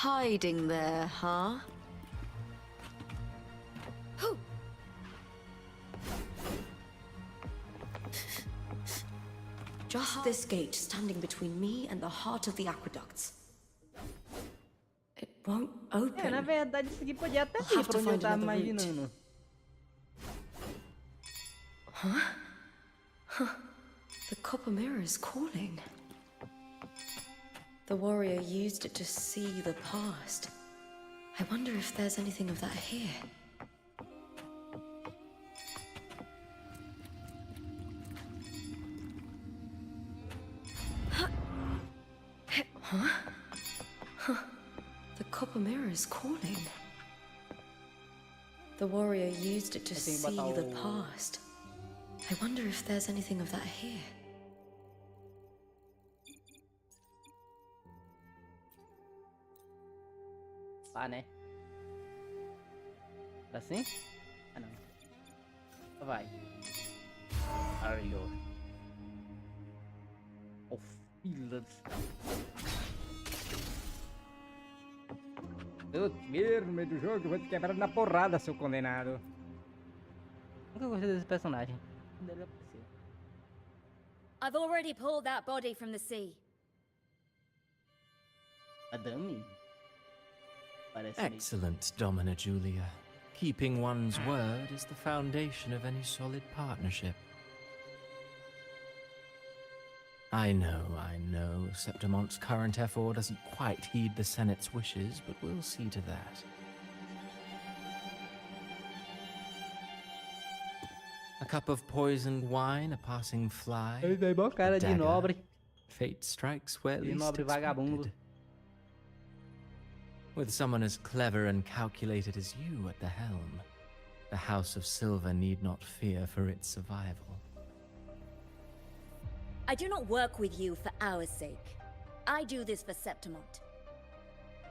Hiding there, huh? Just this gate standing between me and the heart of the aqueducts. It won't open. Na verdade isso aqui podia até I'll ir have pra to onde eu find tava another route. imaginando. The copper mirror is calling. The warrior used it to see the past. I wonder if there's anything of that here. The copper mirror is calling. The warrior used it to see the past. I wonder if there's anything of that here. Ah, né? Assim? Ah, não. Vai. Are you? Oh, filha do céu. Eu tiro no meio do jogo, eu vou te quebrar na porrada, seu condenado. Nunca gostei desse personagem. Dele aparecer. I've already pulled that body from the sea. Madame? Parece Excellent, Domina Julia. Keeping one's word is the foundation of any solid partnership. I know, Septimonte's current effort doesn't quite heed the Senate's wishes, but we'll see to that. A cup of poisoned wine, a passing fly. Ele tem mó cara de dagger. nobre. Fate strikes where De least nobre vagabundo. expected. With someone as clever and calculated as you at the helm, the House of Silver need not fear for its survival. I do not work with you for our sake. I do this for Septimont.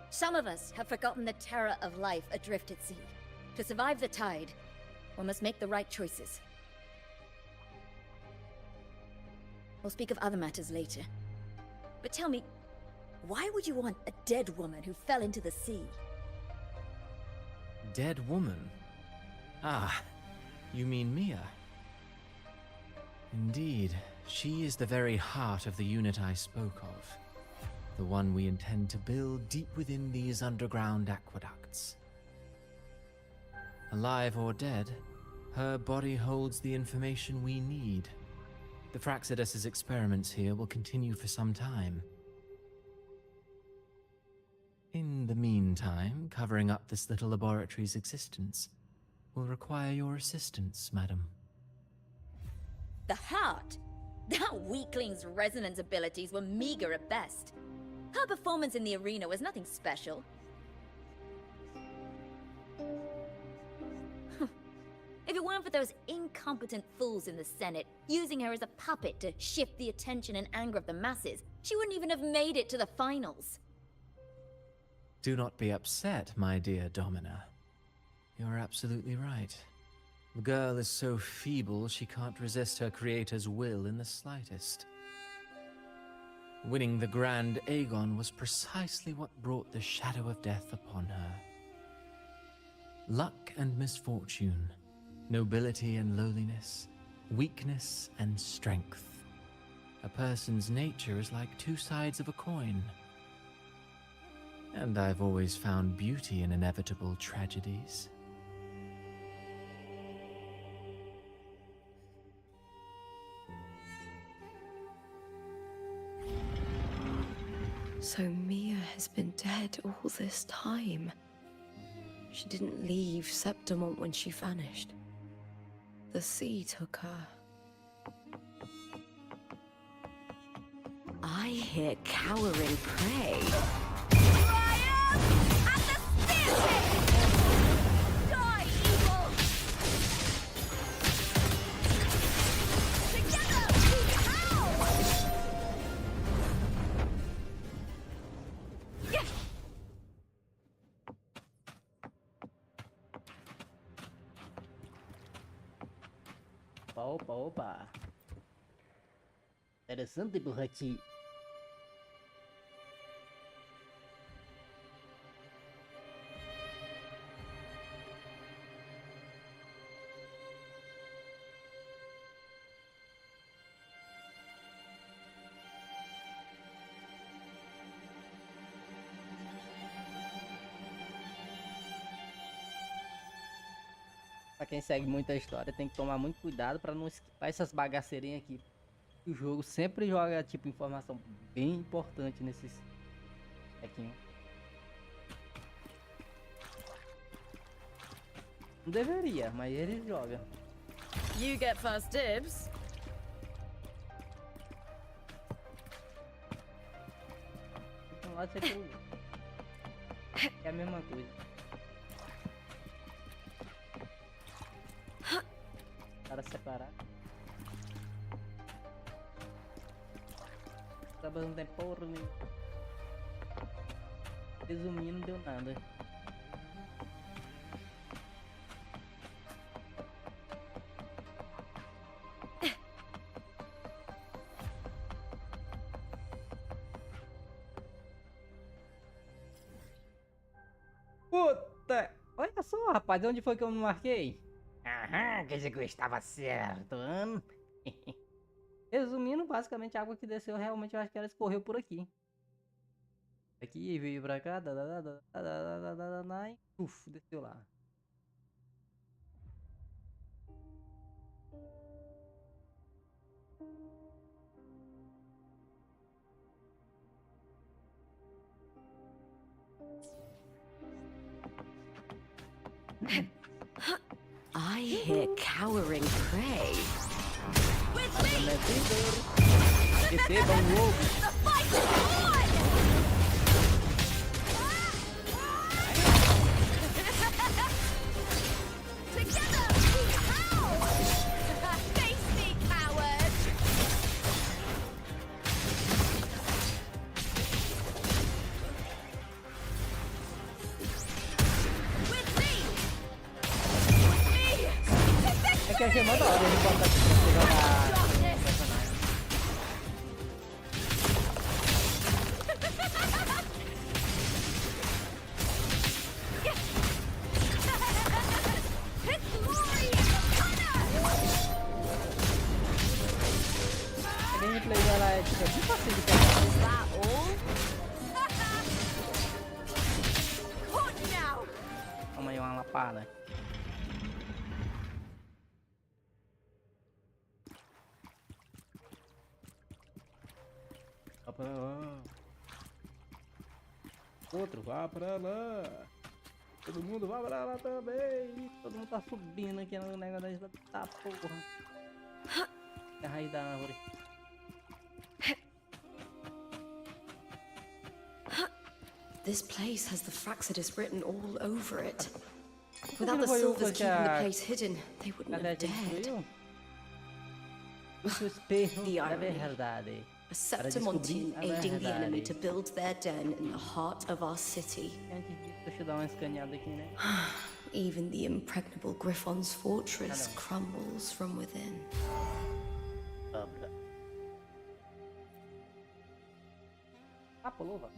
Some of us have forgotten the terror of life adrift at sea. To survive the tide, one must make the right choices. We'll speak of other matters later. But tell me, why would you want a dead woman who fell into the sea? Dead woman? Ah, you mean Mia? Indeed, she is the very heart of the unit I spoke of. The one we intend to build deep within these underground aqueducts. Alive or dead, her body holds the information we need. The Fraxidus's experiments here will continue for some time. In the meantime, covering up this little laboratory's existence will require your assistance, madam. The heart? That weakling's resonance abilities were meager at best. Her performance in the arena was nothing special. If it weren't for those incompetent fools in the Senate using her as a puppet to shift the attention and anger of the masses, she wouldn't even have made it to the finals. Do not be upset, my dear Domina. You're absolutely right. The girl is so feeble she can't resist her creator's will in the slightest. Winning the Grand Aegon was precisely what brought the shadow of death upon her. Luck and misfortune, nobility and lowliness, weakness and strength. A person's nature is like two sides of a coin. And I've always found beauty in inevitable tragedies. So Mia has been dead all this time. She didn't leave Septimont when she vanished. The sea took her. I hear cowering prey. Opa. Interessante, burrati. Pra quem segue muito a história, tem que tomar muito cuidado pra não esquipar essas bagaceirinhas aqui. O jogo sempre joga, tipo, informação bem importante nesses tequinhos. Não deveria, mas ele joga. You get first dibs. Um lado você tem é a mesma coisa. Para separar. Tava não tem porra nenhuma. Resumindo, não deu nada. Puta! Olha só, rapaz, onde foi que eu me marquei? Aham, quer dizer que eu estava certo, hein? Resumindo, basicamente a água que desceu realmente eu acho que ela escorreu por aqui. Aqui veio pra cá, e desceu lá. I hear cowering prey. Receba lobo. The fight is on! Together we howl! Face me, coward! With me! With me! É que achei mó da hora ele botar aqui pra você jogar Darkness! personagem. His glory is upon us! A gameplay dela é tipo, bem fácil de pegar. Is that all? Caught now! Toma aí uma lapada. Vá pra lá. Outro, vá pra lá. Todo mundo vá pra lá também. Todo mundo tá subindo aqui no negócio da porra. É a raiz da árvore. This place has the Fraxidus written all over it. Por que Without não the foi o Silvers que keeping the a place hidden, they wouldn't have Cadete dared. destruiu? O espelho The da irony. verdade. A Septimontian descobrir a aiding the enemy verdade. to build their den in the heart of our city. Antes disso, deixa eu dar uma escaneada aqui, né? Even the impregnable Griffon's fortress crumbles from within. Ah, pulou, vá.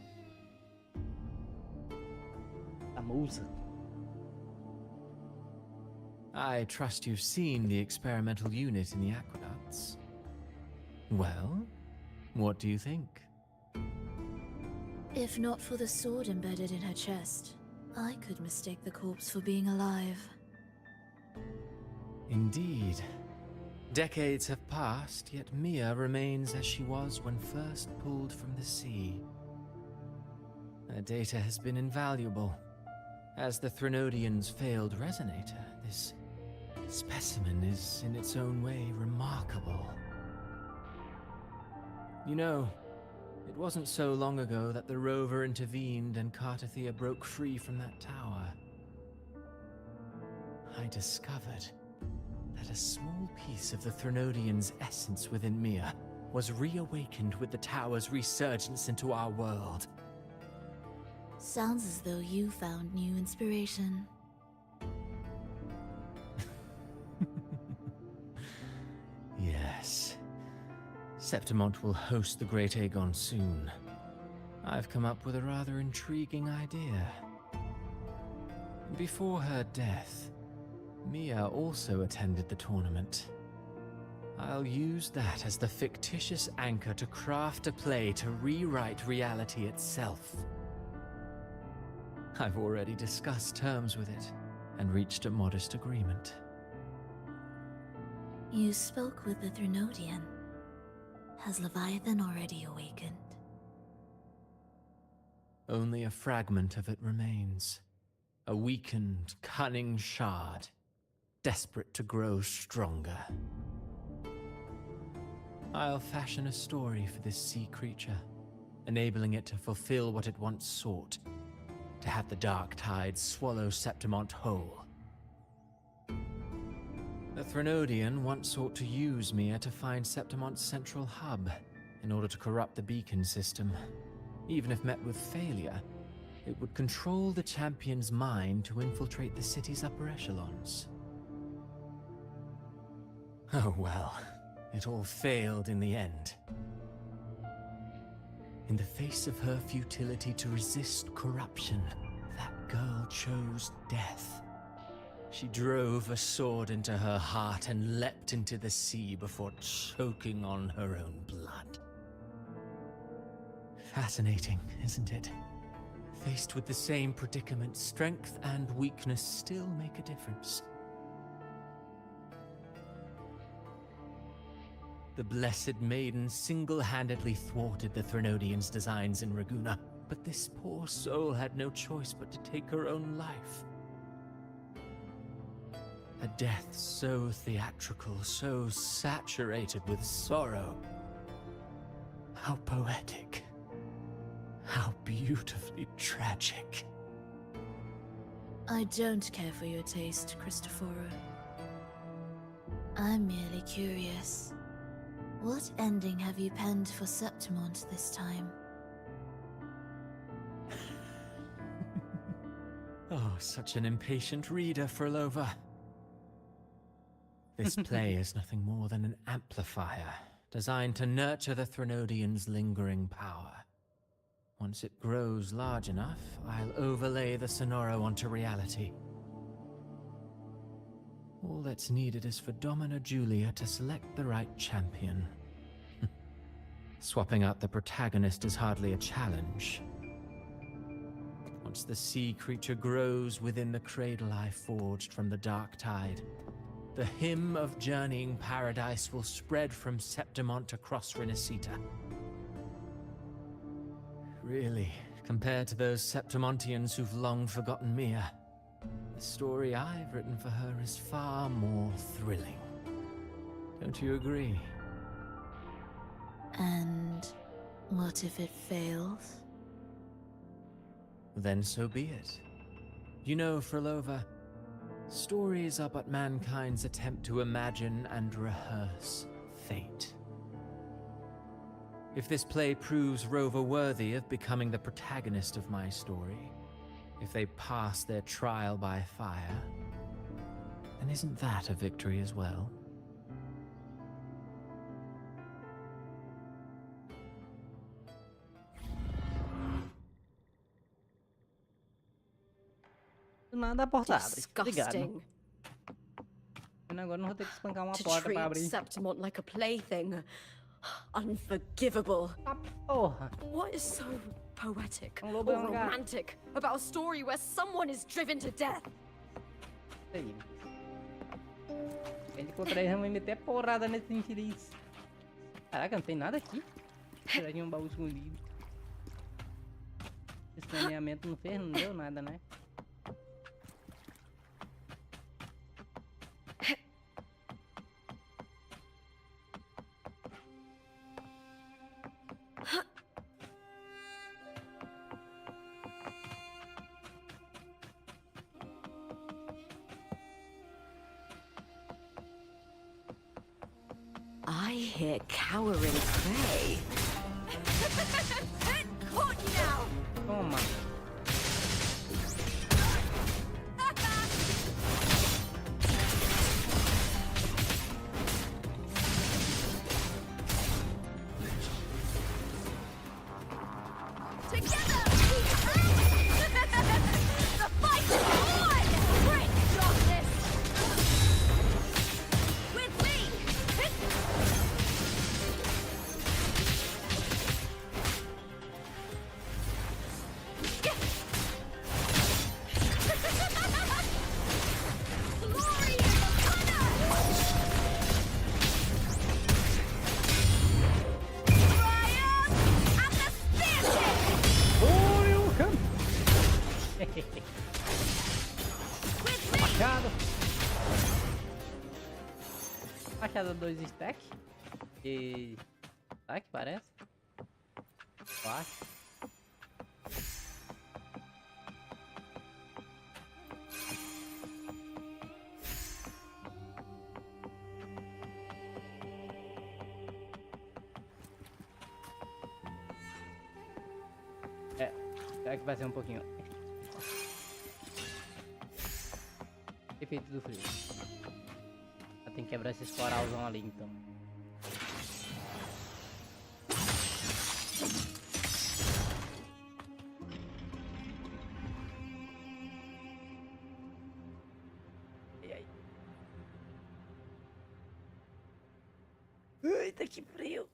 A musa. I trust you've seen the experimental unit in the aqueducts. Well, what do you think? If not for the sword embedded in her chest, I could mistake the corpse for being alive. Indeed. Decades have passed, yet Mia remains as she was when first pulled from the sea. Her data has been invaluable. As the Threnodian's failed resonator, this specimen is in its own way remarkable. You know, it wasn't so long ago that the rover intervened and Cartathea broke free from that tower. I discovered that a small piece of the Threnodian's essence within Mia was reawakened with the tower's resurgence into our world. Sounds as though you found new inspiration. Yes. Septimont will host the Great Aegon soon. I've come up with a rather intriguing idea. Before her death, Mia also attended the tournament. I'll use that as the fictitious anchor to craft a play to rewrite reality itself. I've already discussed terms with it and reached a modest agreement. You spoke with the Threnodian. Has Leviathan already awakened? Only a fragment of it remains. A weakened, cunning shard, desperate to grow stronger. I'll fashion a story for this sea creature, enabling it to fulfill what it once sought, to have the dark tide swallow Septimont whole. The Threnodian once sought to use Mia to find Septimont's central hub in order to corrupt the beacon system. Even if met with failure, it would control the champion's mind to infiltrate the city's upper echelons. Oh well, it all failed in the end. In the face of her futility to resist corruption, that girl chose death. She drove a sword into her heart and leapt into the sea before choking on her own blood. Fascinating, isn't it? Faced with the same predicament, strength and weakness still make a difference. The Blessed Maiden single-handedly thwarted the Threnodian's designs in Raguna, but this poor soul had no choice but to take her own life. A death so theatrical, so saturated with sorrow. How poetic. How beautifully tragic. I don't care for your taste, Cristoforo. I'm merely curious. What ending have you penned for Septimont this time? Oh, such an impatient reader, Frolova. This play is nothing more than an amplifier, designed to nurture the Threnodian's lingering power. Once it grows large enough, I'll overlay the Sonoro onto reality. All that's needed is for Domina Julia to select the right champion. Swapping out the protagonist is hardly a challenge. Once the sea creature grows within the cradle I forged from the dark tide, the hymn of journeying paradise will spread from Septimont across Renacita. Really, compared to those Septimontians who've long forgotten Mia, the story I've written for her is far more thrilling. Don't you agree? And what if it fails? Then so be it. You know, Frolova, stories are but mankind's attempt to imagine and rehearse fate. If this play proves Rover worthy of becoming the protagonist of my story, if they pass their trial by fire, then isn't that a victory as well? Do nada a porta abre. Obrigado. Disgusting. Agora não vou ter que espancar uma To porta pra treat abrir. Septimont like a plaything. Unforgivable. Ah, porra. What is so poetic Um or lobo é um gato. romantic about a story where someone is driven to death? Aí. A gente encontra eles, vamos meter porrada nesse infeliz. Caraca, não tem nada aqui. Tirar de um baú escondido. Esse planeamento não fez, não deu nada, né? I hear cowering prey. Caught you now! Toma. Together! The fight is on! Break darkness! With me! Glory in the thunder! Triumph at the speartip! With me! Machado. Machado 2 stack. E... Stack, parece. 4. É, será que vai ser um pouquinho? Efeito do frio. Tem que quebrar esses coralzão ali então. E aí? Eita, que frio!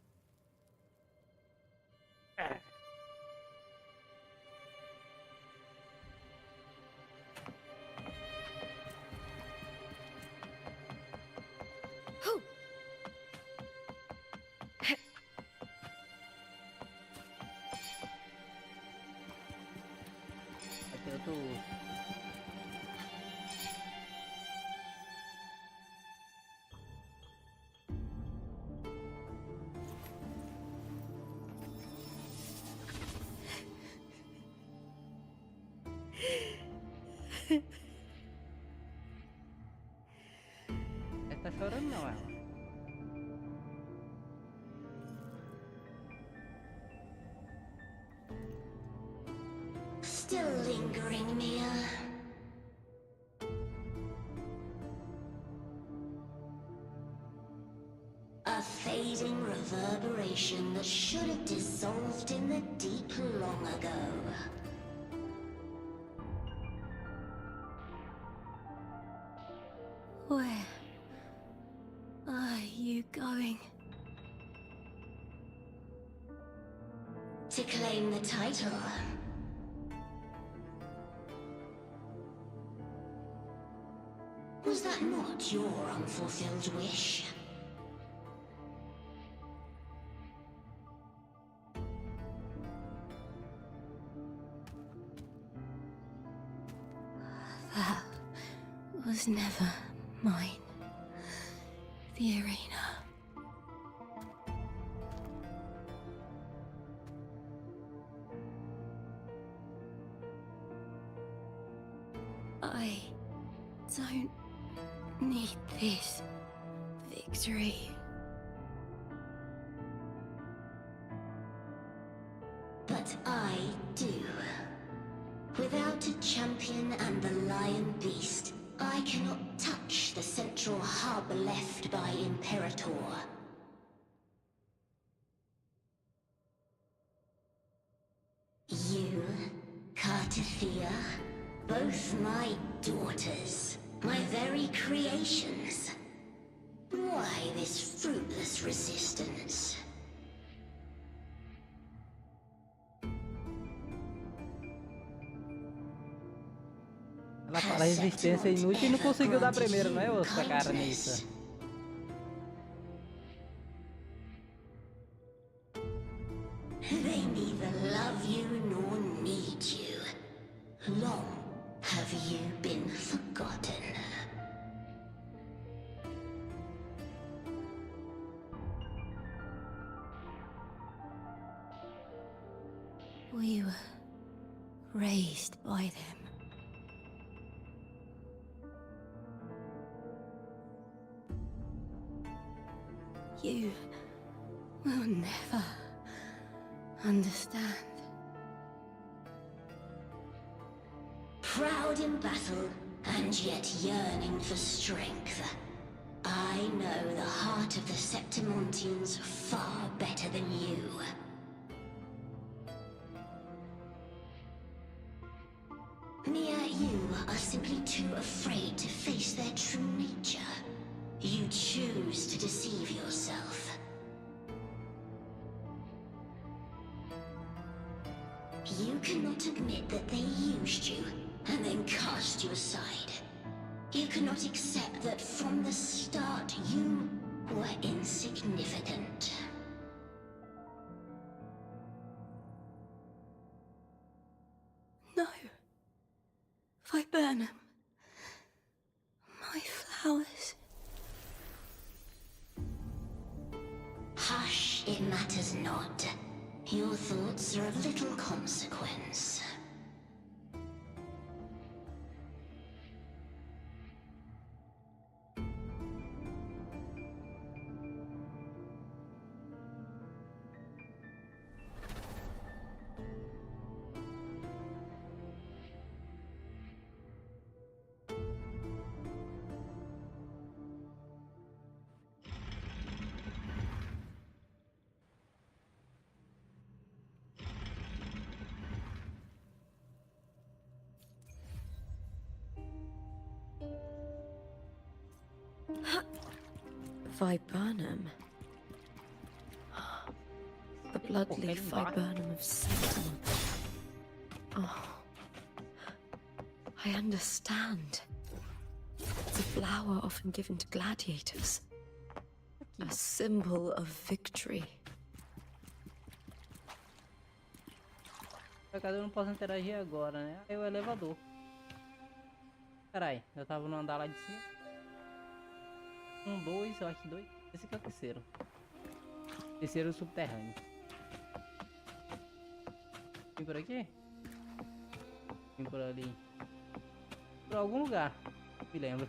Ah. Aqui eu tô... Ela tá chorando não, ela. Still lingering, Mia. A fading reverberation that should have dissolved in the deep long ago. Where are you going? To claim the title. Was that not your unfulfilled wish? That was never mine. The arena. I don't need this victory. But I do. Without a champion and the lion beast, I cannot touch the central hub left by Imperator. You, Cartathea, both my daughters, my very creations. Why this fruitless resistance? Ela fala resistência inútil e não conseguiu dar primeiro, não é, ô sua cara nisso? They neither love you nor need you. Long have you been forgotten. We were raised by them. You will never understand. Proud in battle, and yet yearning for strength. I know the heart of the Septimontians far better than you. Mia, you are simply too afraid to face their true nature. You choose to deceive yourself. You cannot admit that they used you and then cast you aside. You cannot accept that from the start you were insignificant. No. Viburnum. My flowers. Hush, it matters not. Your thoughts are of little consequence. Viburnum. The bloodleaf viburnum of Septimonth. Oh. I understand. It's a flower often given to gladiators. A symbol of victory. Cadê? Eu não posso interagir agora, né? Aí o elevador. Carai, eu tava no andar lá de cima. 1, 2, eu acho que 2. Esse aqui é o terceiro. Terceiro subterrâneo. Vem por aqui? Vim por ali. Por algum lugar. Me lembro.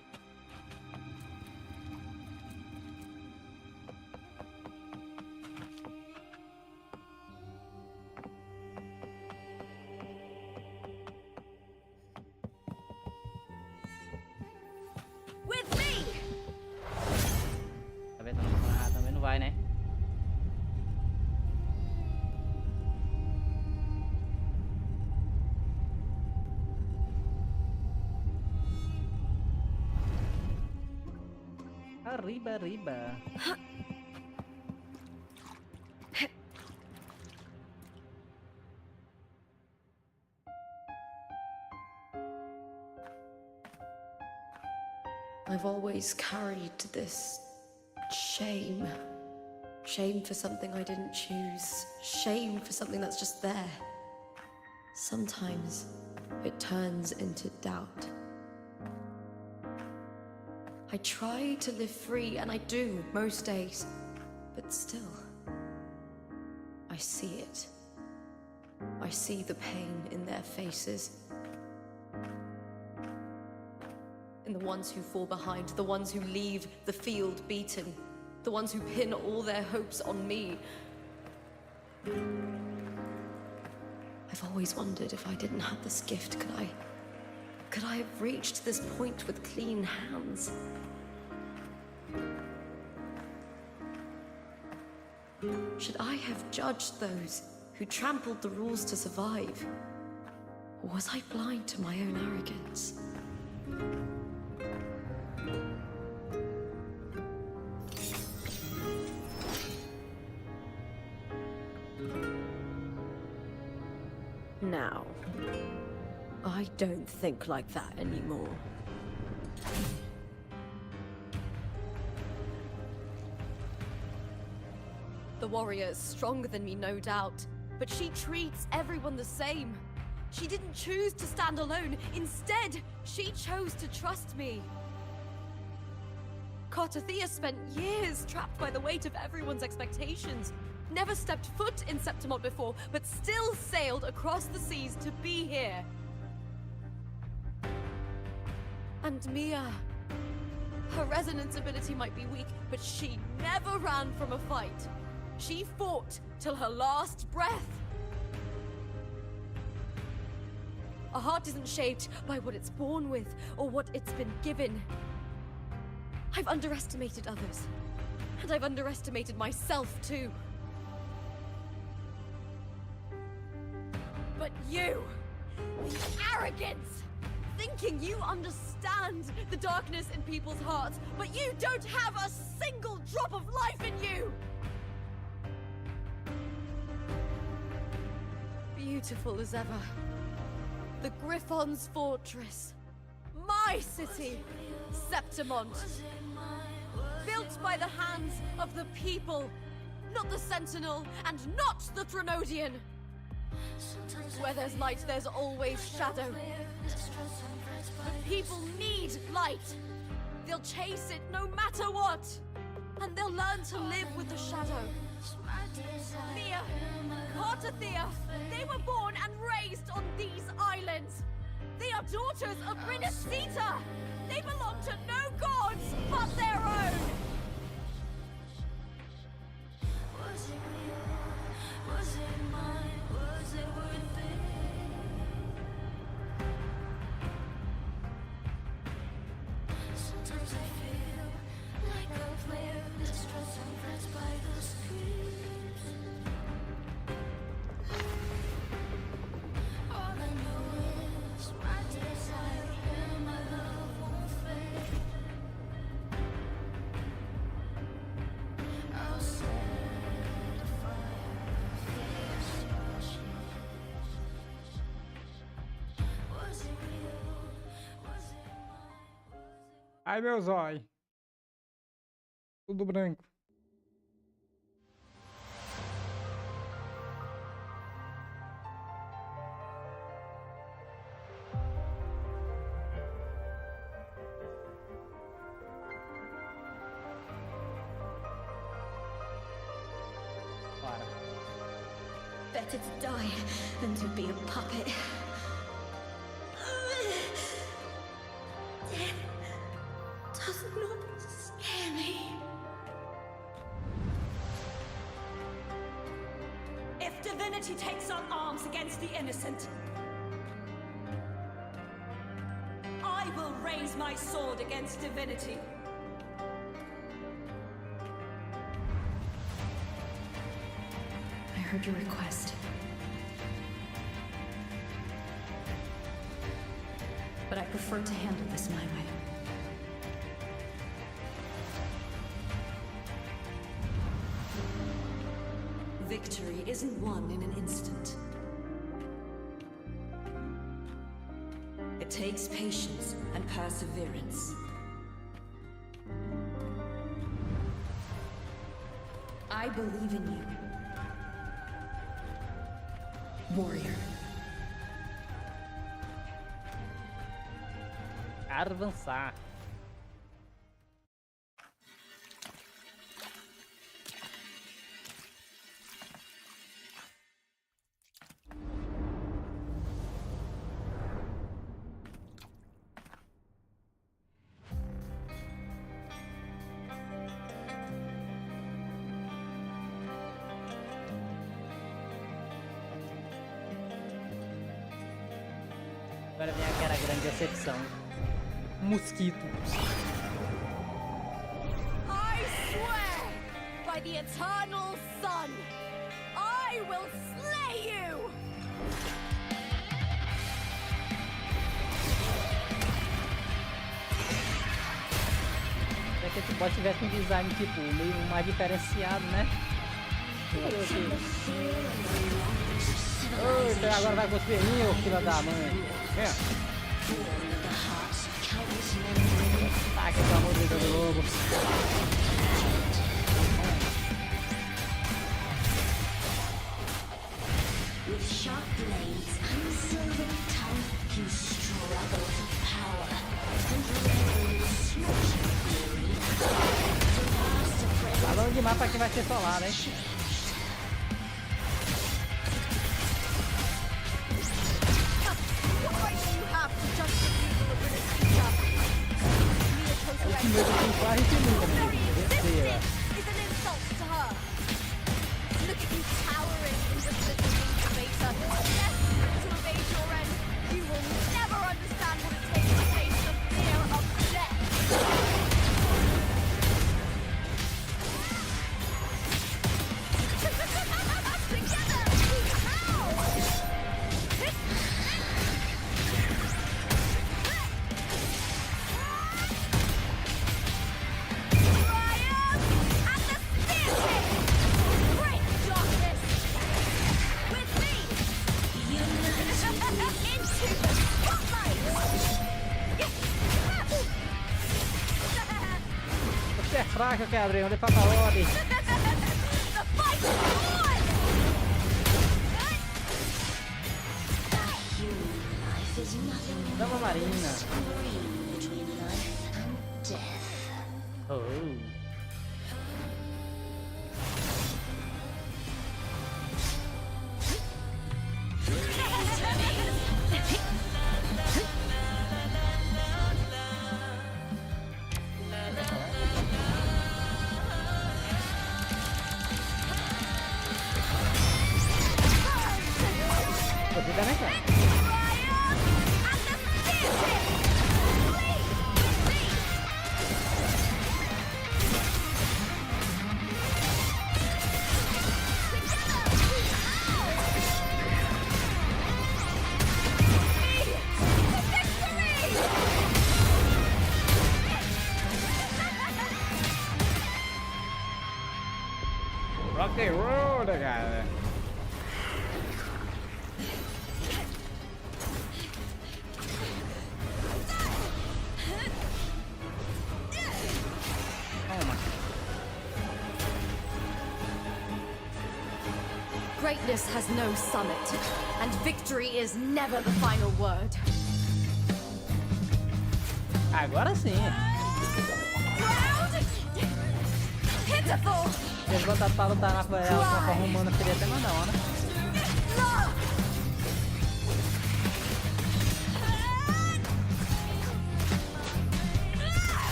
With me! Tá vendo? Ah, também não vai, né? Arriba, arriba. I've always carried this shame. Shame for something I didn't choose. Shame for something that's just there. Sometimes it turns into doubt. I try to live free, and I do most days, but still, I see it. I see the pain in their faces. In the ones who fall behind, the ones who leave the field beaten, the ones who pin all their hopes on me. I've always wondered if I didn't have this gift, could I have reached this point with clean hands? Should I have judged those who trampled the rules to survive? Or was I blind to my own arrogance? Now, I don't think like that anymore. The warrior is stronger than me, no doubt, but she treats everyone the same. She didn't choose to stand alone. Instead, she chose to trust me. Cartothea spent years trapped by the weight of everyone's expectations. Never stepped foot in Septimont before, but still sailed across the seas to be here. And Mia, her resonance ability might be weak, but she never ran from a fight. She fought till her last breath. A heart isn't shaped by what it's born with or what it's been given. I've underestimated others, and I've underestimated myself too. But you, the arrogance, thinking you understand the darkness in people's hearts, but you don't have a single drop of life in you! Beautiful as ever. The Griffon's fortress. My city, Septimont. Built by the hands of the people, not the Sentinel and not the Threnodian. Where there's light, there's always shadow. The people need light. They'll chase it no matter what. And they'll learn to live with the shadow. Mia, Cartothea, they were born and raised on these islands. They are daughters of Rinasita. They belong to no gods but their own. Was it real? Was it mine? Was it worth it? Sometimes I feel like I've lived distressed and friends by the screams. All I know is my desire and my love won't fade. I'll set a fire fierce your Was it real? Was it mine? Ai, meu zóio. Tudo branco. Bora. Better to die than to be a puppet. divinity takes on arms against the innocent, I will raise my sword against divinity. I heard your request. But I prefer to handle this my way. Victory isn't won in an instant. It takes patience and perseverance. I believe in you, warrior. Avançar. Agora vem aquela grande decepção. Mosquito. I swear by the eternal sun, I will slay you! É que esse boss tivesse um design tipo meio mais diferenciado, né? Oi, agora vai cuspir em mim, ô filho da mãe. Vem. Tá aqui com a mordida do lobo. With sharp blades and silver tongue, you struggle for power and remain snorting fury. Falando de mapa aqui vai ser solar, né? Esse medo de quase que nunca, né? Descer. Is an insult to her. Look at you towering in just the incubator. Desperate to evade your end. You will never understand what it takes to face the fear of death. Você é fraca, Gabriel. Onde é pra ordem? Dama Marina. Oh. Você também quer? Rock and roll, cara. Greatness has no summit, and victory is never the final word. Agora sim. Pitiful! Se eles botaram pra lutar na forma humana, seria até mais da hora.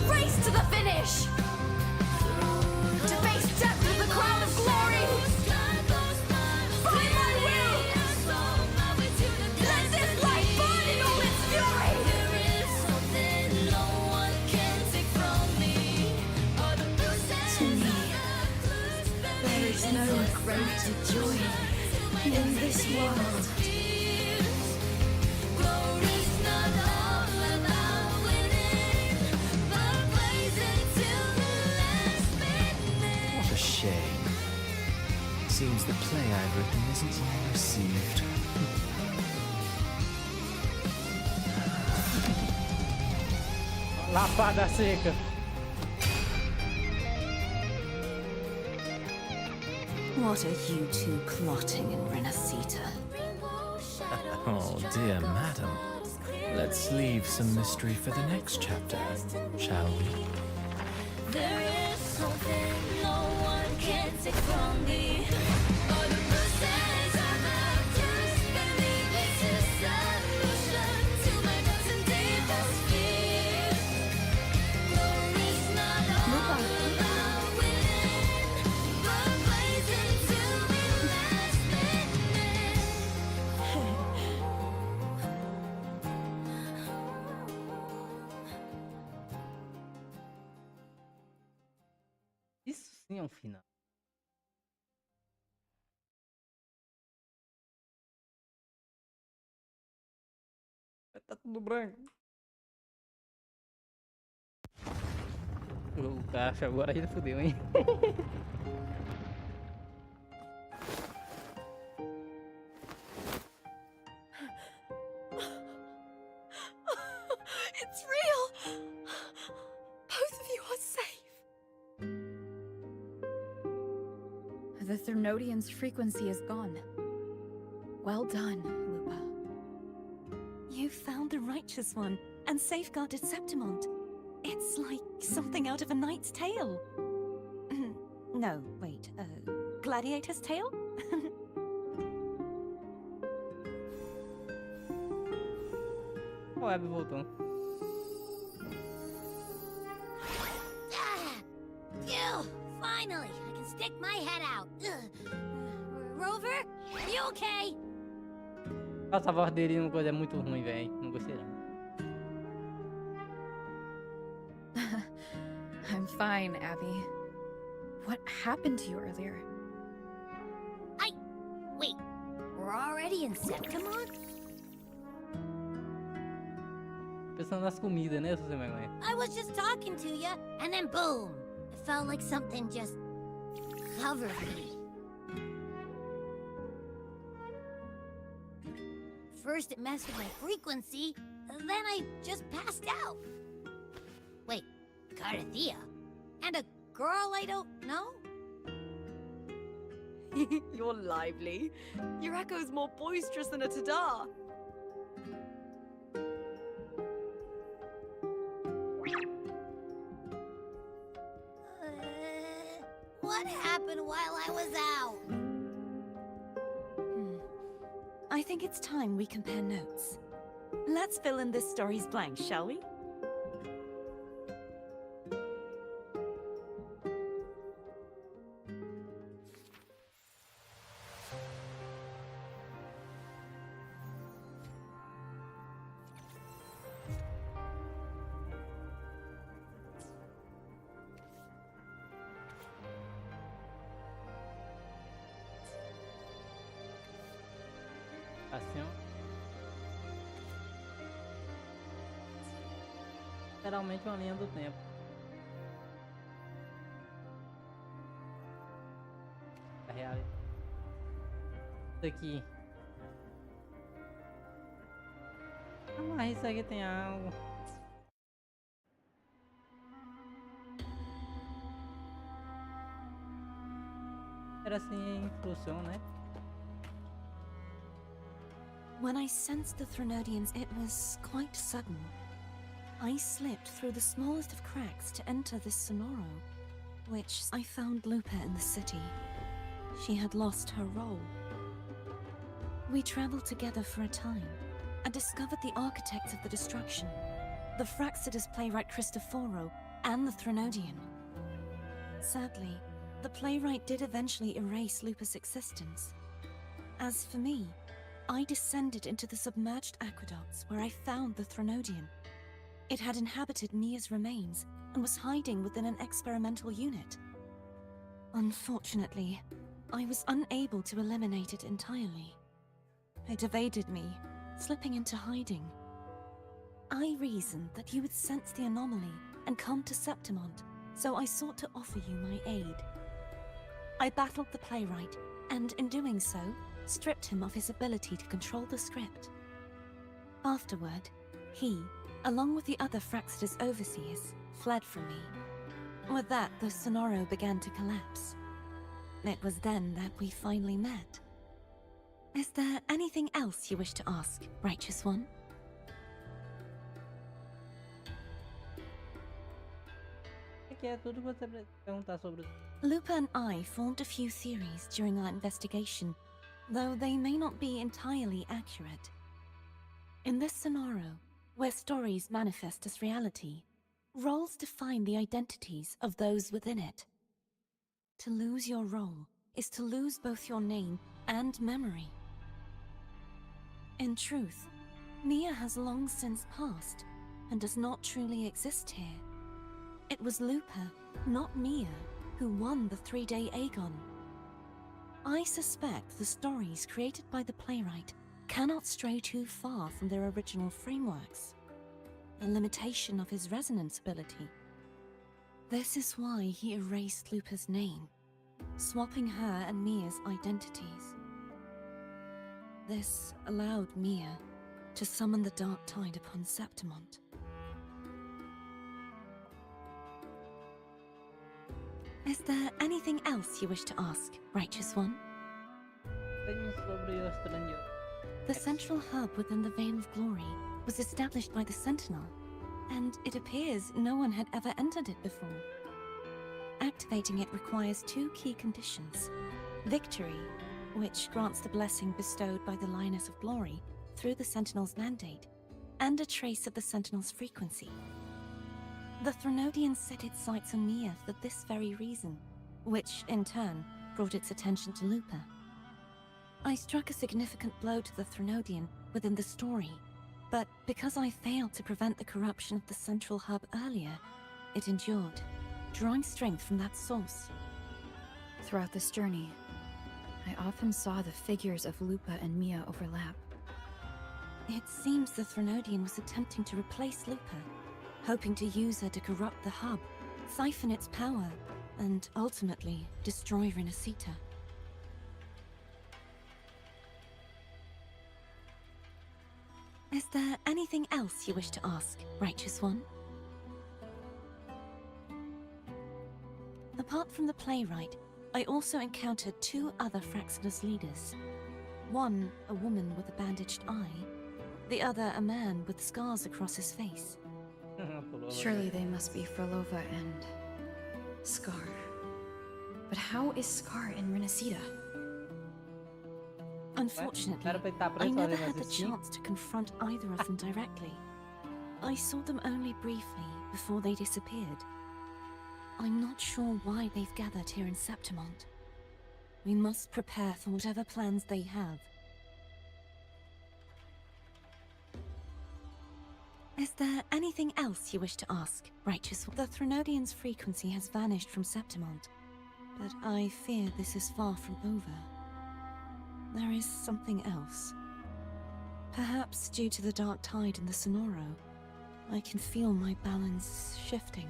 Race to the finish! To face death What a shame. Seems the play I've written isn't well received. Lapada seca. What are you two plotting in Renacita? Oh, dear madam. Let's leave some mystery for the next chapter, shall we? There is something no one can take from me. All the mistakes I've left, just believe it's a solution to my doubts and deepest fears. Glory's not all about winning, but blazing to be last minute. Isso sim é um final. Tá tudo branco. O caixa agora ele fudeu, hein? It's real! Both of you are safe. The Threnodian's frequency is gone. Well done, Lupa. You found the righteous one and safeguarded Septimont. It's like something out of a knight's tale. No, wait, gladiator's tale? O Abby voltou. Phew! Finally, I can stick my head out. Rover, you okay? Nossa, a voz dele não coisa é muito ruim, velho. Não gostei não. I'm fine, Abby. What happened to you earlier? Wait, we're already in Septimont? Pensando nas comidas, né, seu vergonha? I was just talking to you, and then boom! It felt like something just covered me. First it messed with my frequency, then I just passed out. Wait, Carthea? And a girl I don't know? You're lively. Your echo's more boisterous than a Tadar. What happened while I was out? I think it's time we compare notes. Let's fill in this story's blanks, shall we? Assim, ó. Literalmente uma linha do tempo. A realidade. Isso aqui. Ah, mas isso aqui tem algo. Era assim em função, né? When I sensed the Threnodians, it was quite sudden. I slipped through the smallest of cracks to enter this Sonoro, which I found Lupa in the city. She had lost her role. We traveled together for a time, and discovered the architects of the destruction, the Fraxidus playwright Cristoforo, and the Threnodian. Sadly, the playwright did eventually erase Lupa's existence. As for me, I descended into the submerged aqueducts where I found the Threnodian. It had inhabited Mia's remains and was hiding within an experimental unit. Unfortunately, I was unable to eliminate it entirely. It evaded me, slipping into hiding. I reasoned that you would sense the anomaly and come to Septimont, so I sought to offer you my aid. I battled the playwright, and in doing so, stripped him of his ability to control the script. Afterward, he, along with the other Fraxida's overseers, fled from me. With that, the Sonoro began to collapse. It was then that we finally met. Is there anything else you wish to ask, Righteous One? Que é tudo que você perguntar sobre. Lupa and I formed a few theories during our investigation, though they may not be entirely accurate. In this Sonoro, where stories manifest as reality, roles define the identities of those within it. To lose your role is to lose both your name and memory. In truth, Mia has long since passed and does not truly exist here. It was Lupa, not Mia, who won the 3-day Aegon. I suspect the stories created by the playwright cannot stray too far from their original frameworks, a limitation of his resonance ability. This is why he erased Lupa's name, swapping her and Mia's identities. This allowed Mia to summon the Dark Tide upon Septimont. Is there anything else you wish to ask, Righteous One? The central hub within the Veil of Glory was established by the Sentinel, and it appears no one had ever entered it before. Activating it requires 2 key conditions. Victory, which grants the blessing bestowed by the Lioness of Glory through the Sentinel's mandate, and a trace of the Sentinel's frequency. The Threnodian set its sights on Mia for this very reason, which, in turn, brought its attention to Lupa. I struck a significant blow to the Threnodian within the story, but because I failed to prevent the corruption of the central hub earlier, it endured, drawing strength from that source. Throughout this journey, I often saw the figures of Lupa and Mia overlap. It seems the Threnodian was attempting to replace Lupa, hoping to use her to corrupt the hub, siphon its power, and ultimately destroy Renacita. Is there anything else you wish to ask, Righteous One? Apart from the playwright, I also encountered 2 other Fraxida's leaders. One, a woman with a bandaged eye, the other a man with scars across his face. Surely they must be Frolova and Scar. But how is Scar in Renacita? Unfortunately, I never had the chance to confront either of them directly. I saw them only briefly before they disappeared. I'm not sure why they've gathered here in Septimont. We must prepare for whatever plans they have. Is there anything else you wish to ask, Righteous One? The Threnodian's frequency has vanished from Septimont, but I fear this is far from over. There is something else. Perhaps due to the Dark Tide in the Sonoro, I can feel my balance shifting.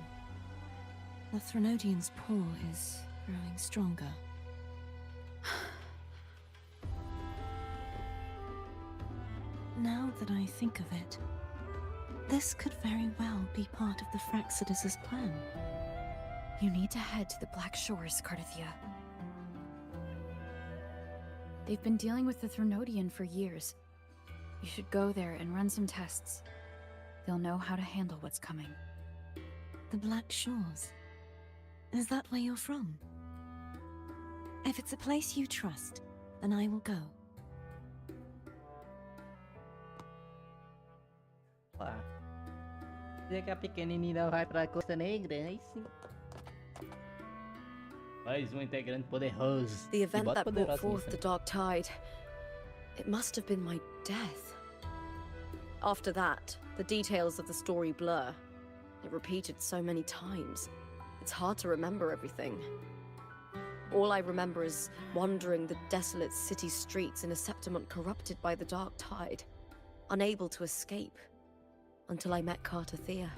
The Threnodian's pull is growing stronger. Now that I think of it, this could very well be part of the Fraxidas' plan. You need to head to the Black Shores, Cardathia. They've been dealing with the Threnodian for years. You should go there and run some tests. They'll know how to handle what's coming. The Black Shores? Is that where you're from? If it's a place you trust, then I will go. Dizer que a pequenina vai pra Costa Negra, aí sim. Mais integrante poderoso. The event that brought forth the Dark Tide, it must have been my death. After that, the details of the story blur. It repeated so many times. It's hard to remember everything. All I remember is wandering the desolate city streets in a Septimont corrupted by the dark tide, unable to escape, until I met Cartathea.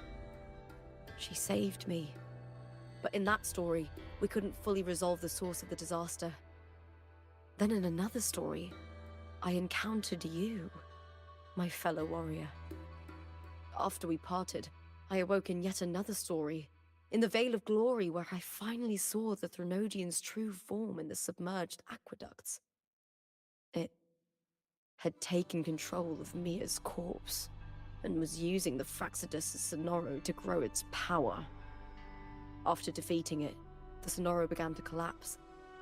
She saved me. But in that story, we couldn't fully resolve the source of the disaster. Then in another story, I encountered you, my fellow warrior. After we parted, I awoke in yet another story, in the Vale of Glory, where I finally saw the Threnodian's true form in the submerged aqueducts. It had taken control of Mia's corpse, and was using the Fraxidus Sonoro to grow its power. After defeating it, the Sonoro began to collapse.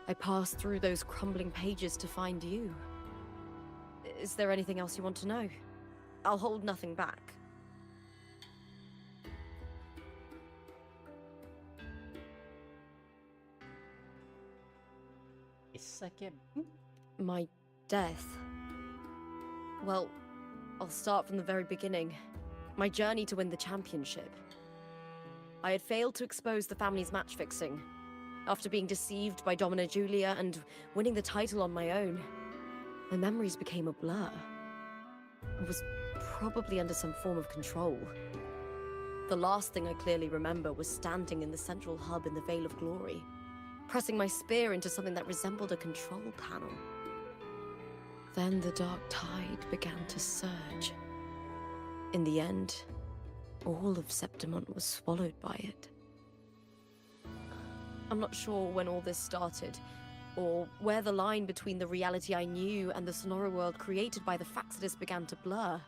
I passed through those crumbling pages to find you. Is there anything else you want to know? I'll hold nothing back. Isso aqui é... My death. Well, I'll start from the very beginning. My journey to win the championship. I had failed to expose the family's match fixing. After being deceived by Domina Julia and winning the title on my own, my memories became a blur. I was probably under some form of control. The last thing I clearly remember was standing in the central hub in the Vale of Glory, pressing my spear into something that resembled a control panel. Then the dark tide began to surge. In the end, all of Septimont was swallowed by it. I'm not sure when all this started, or where the line between the reality I knew and the Sonoro world created by the Fraxidus began to blur.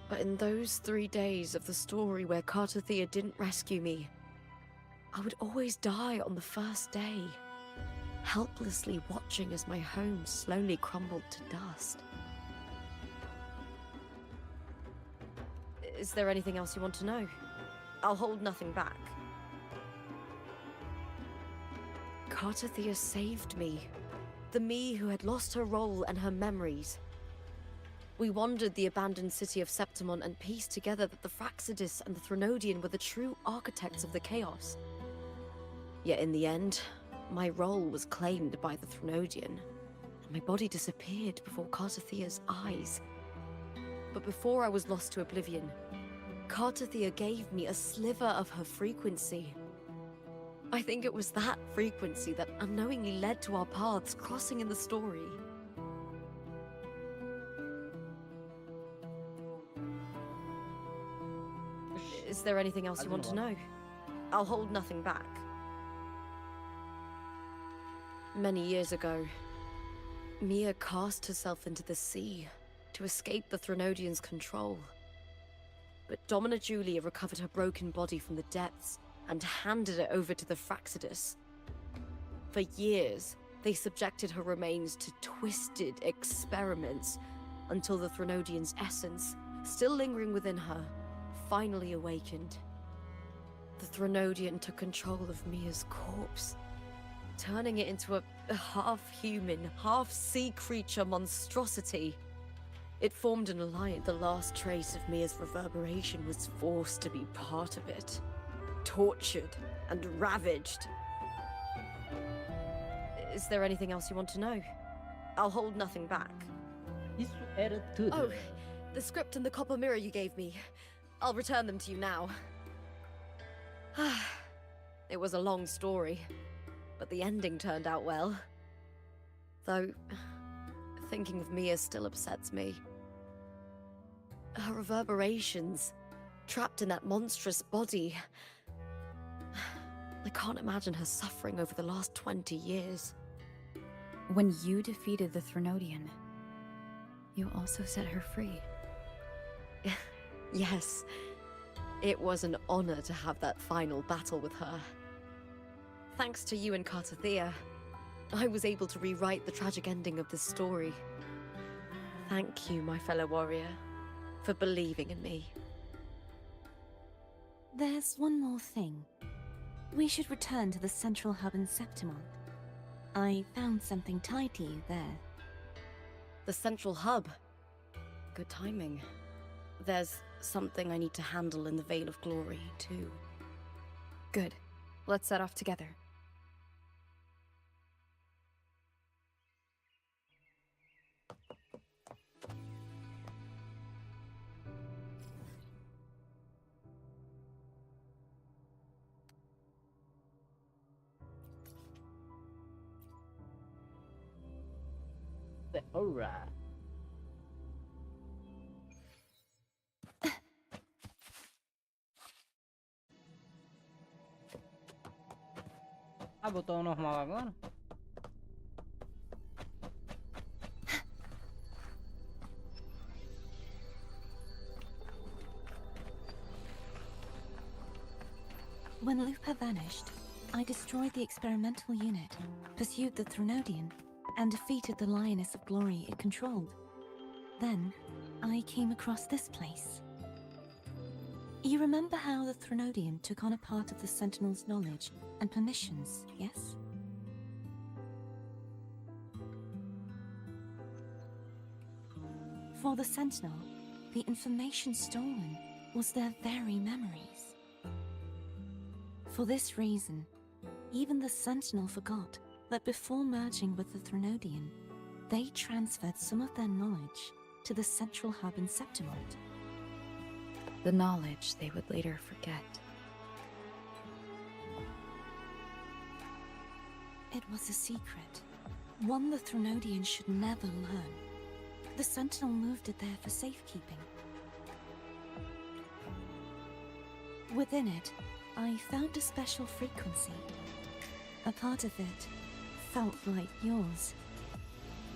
But in those 3 days of the story where Cartathea didn't rescue me, I would always die on the first day, helplessly watching as my home slowly crumbled to dust. Is there anything else you want to know? I'll hold nothing back. Cartathea saved me. The me who had lost her role and her memories. We wandered the abandoned city of Septimont and pieced together that the Fraxidus and the Threnodian were the true architects of the chaos. Yet in the end, my role was claimed by the Threnodian, and my body disappeared before Cartathea's eyes. But before I was lost to oblivion, Cartathea gave me a sliver of her frequency. I think it was that frequency that unknowingly led to our paths crossing in the story. Is there anything else you want to know? I'll hold nothing back. Many years ago, Mia cast herself into the sea to escape the Threnodian's control. But Domina Julia recovered her broken body from the depths and handed it over to the Fraxidus. For years, they subjected her remains to twisted experiments until the Threnodian's essence, still lingering within her, finally awakened. The Threnodian took control of Mia's corpse, turning it into a half-human, half-sea creature monstrosity. It formed an alliance. The last trace of Mia's reverberation was forced to be part of it, tortured and ravaged. Is there anything else you want to know? I'll hold nothing back. Isso era tudo. Oh, the script and the copper mirror you gave me. I'll return them to you now. It was a long story, but the ending turned out well. Though, thinking of Mia still upsets me. Her reverberations, trapped in that monstrous body. I can't imagine her suffering over the last 20 years. When you defeated the Threnodian, you also set her free. Yes, it was an honor to have that final battle with her. Thanks to you and Cartathea, I was able to rewrite the tragic ending of this story. Thank you, my fellow warrior, for believing in me. There's one more thing. We should return to the central hub in Septimont. I found something tied to you there. The central hub? Good timing. There's something I need to handle in the Vale of Glory, too. Good. Let's set off together. Alright. Ah, botou o normal agora? When Lupa vanished, I destroyed the experimental unit, pursued the Threnodian, and defeated the Lioness of Glory it controlled. Then, I came across this place. You remember how the Threnodian took on a part of the Sentinel's knowledge and permissions, yes? For the Sentinel, the information stolen was their very memories. For this reason, even the Sentinel forgot that before merging with the Threnodian, they transferred some of their knowledge to the central hub in Septimont. The knowledge they would later forget. It was a secret, one the Threnodian should never learn. The Sentinel moved it there for safekeeping. Within it, I found a special frequency. A part of it felt like yours.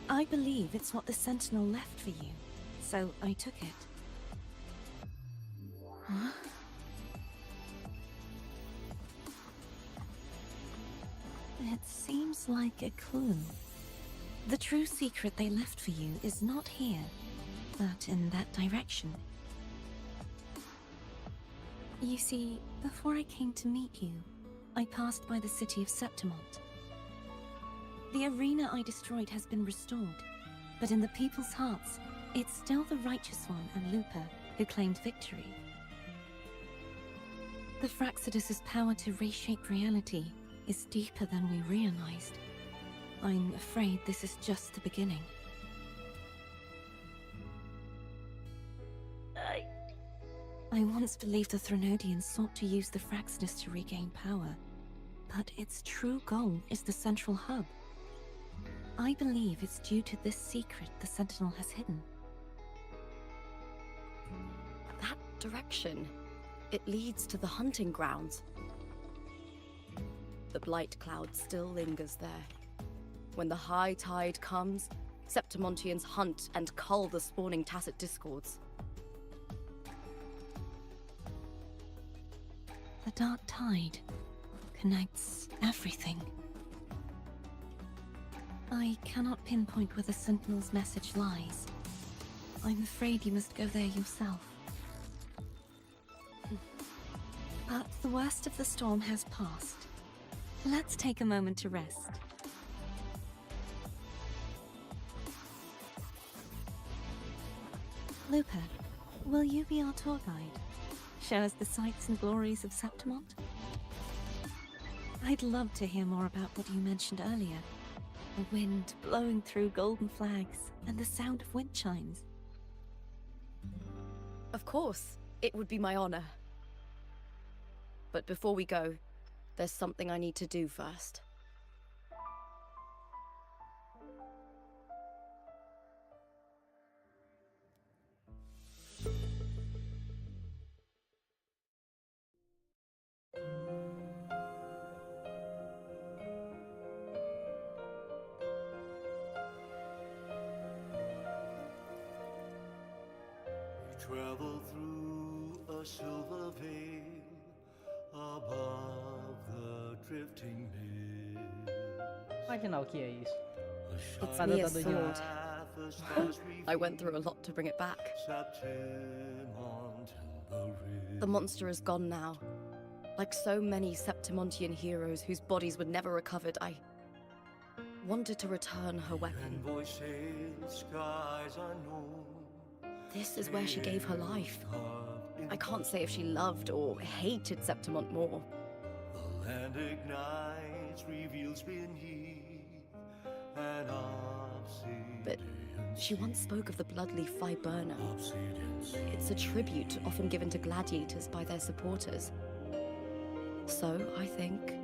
I believe it's what the Sentinel left for you, so I took it. Huh? It seems like a clue. The true secret they left for you is not here, but in that direction. You see, before I came to meet you, I passed by the city of Septimont. The arena I destroyed has been restored, but in the people's hearts, it's still the Righteous One and Lupa who claimed victory. The Fraxidus' power to reshape reality is deeper than we realized. I'm afraid this is just the beginning. I once believed the Threnodians sought to use the Fraxidus to regain power, but its true goal is the central hub. I believe it's due to this secret the Sentinel has hidden. That direction, it leads to the hunting grounds. The blight cloud still lingers there. When the high tide comes, Septimontians hunt and cull the spawning Tacit discords. The dark tide connects everything. I cannot pinpoint where the Sentinel's message lies. I'm afraid you must go there yourself. But the worst of the storm has passed. Let's take a moment to rest. Lupa, will you be our tour guide? Show us the sights and glories of Septimont? I'd love to hear more about what you mentioned earlier. The wind blowing through golden flags and the sound of wind chimes. Of course, it would be my honor. But before we go, there's something I need to do first. Travel through a silver veil above the drifting mist. Imaginar o que é isso. It's me a sword. I went through a lot to bring it back. The monster is gone now. Like so many Septimontian heroes whose bodies were never recovered, I wanted to return her weapon. This is where she gave her life. I can't say if she loved or hated Septimont more. The land ignites, reveals beneath an obsidian. But she once spoke of the bloodleaf Viburnum. It's a tribute often given to gladiators by their supporters. So, I think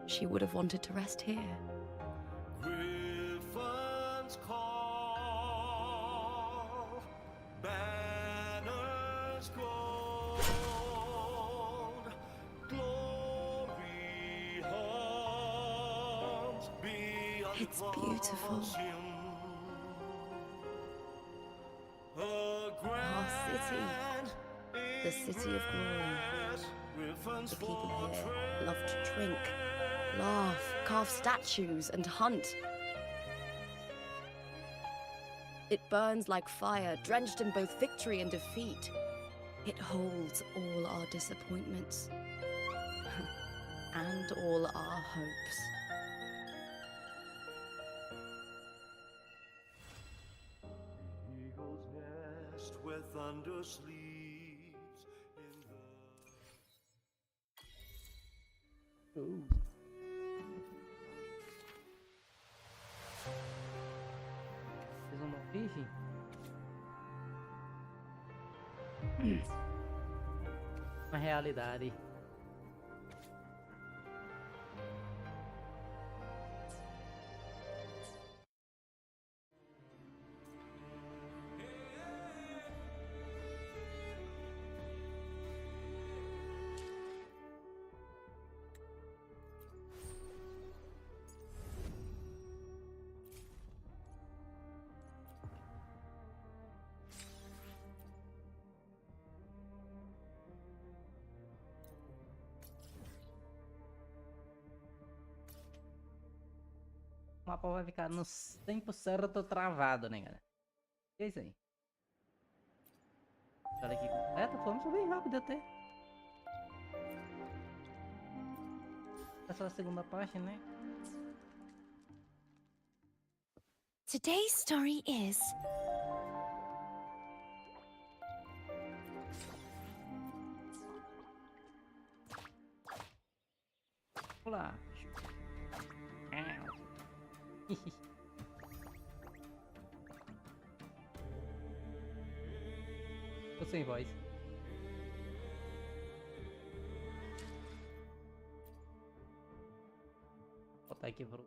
she would have wanted to rest here. Griffon It's beautiful. Our city. The city of glory. The people here love to drink, laugh, carve statues, and hunt. It burns like fire, drenched in both victory and defeat. It holds all our disappointments and all our hopes. Eagle's nest where thunder sleeps in the... Fiz uma origem. Uma realidade. O mapa vai ficar no 100% travado, né, galera? É isso aí. Olha aqui completo, vamos subir rápido até. É só a segunda parte, né? Today's story is... Olá. Tô sem voz. Vou botar aqui pro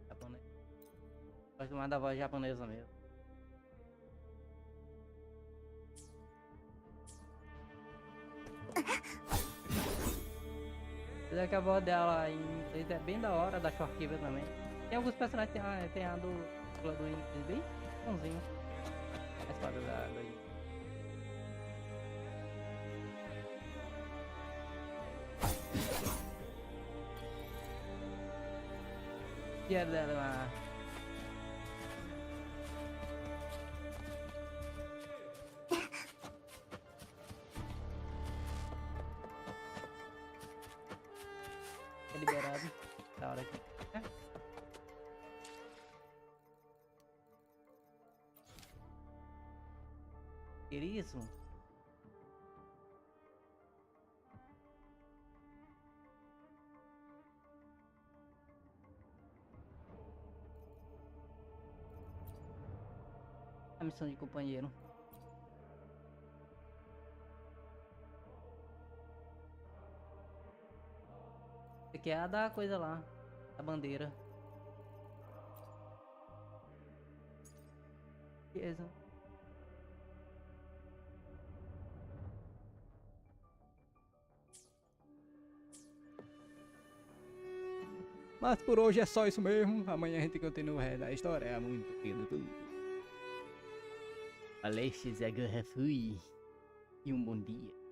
japonês. Gosto mais da voz japonesa mesmo. Apesar que a voz dela em inglês é bem da hora, da Shortkiva também. Tem alguns personagens que tem a do inglês bem bonzinho. A espada da e é dela lá. É liberado. Da hora aqui. Isso. A missão de companheiro. Isso aqui é a da coisa lá, a bandeira. Beleza. Mas por hoje é só isso mesmo. Amanhã a gente continua o resto da história. É muito lindo. Alexis, agora fui. E um bom dia.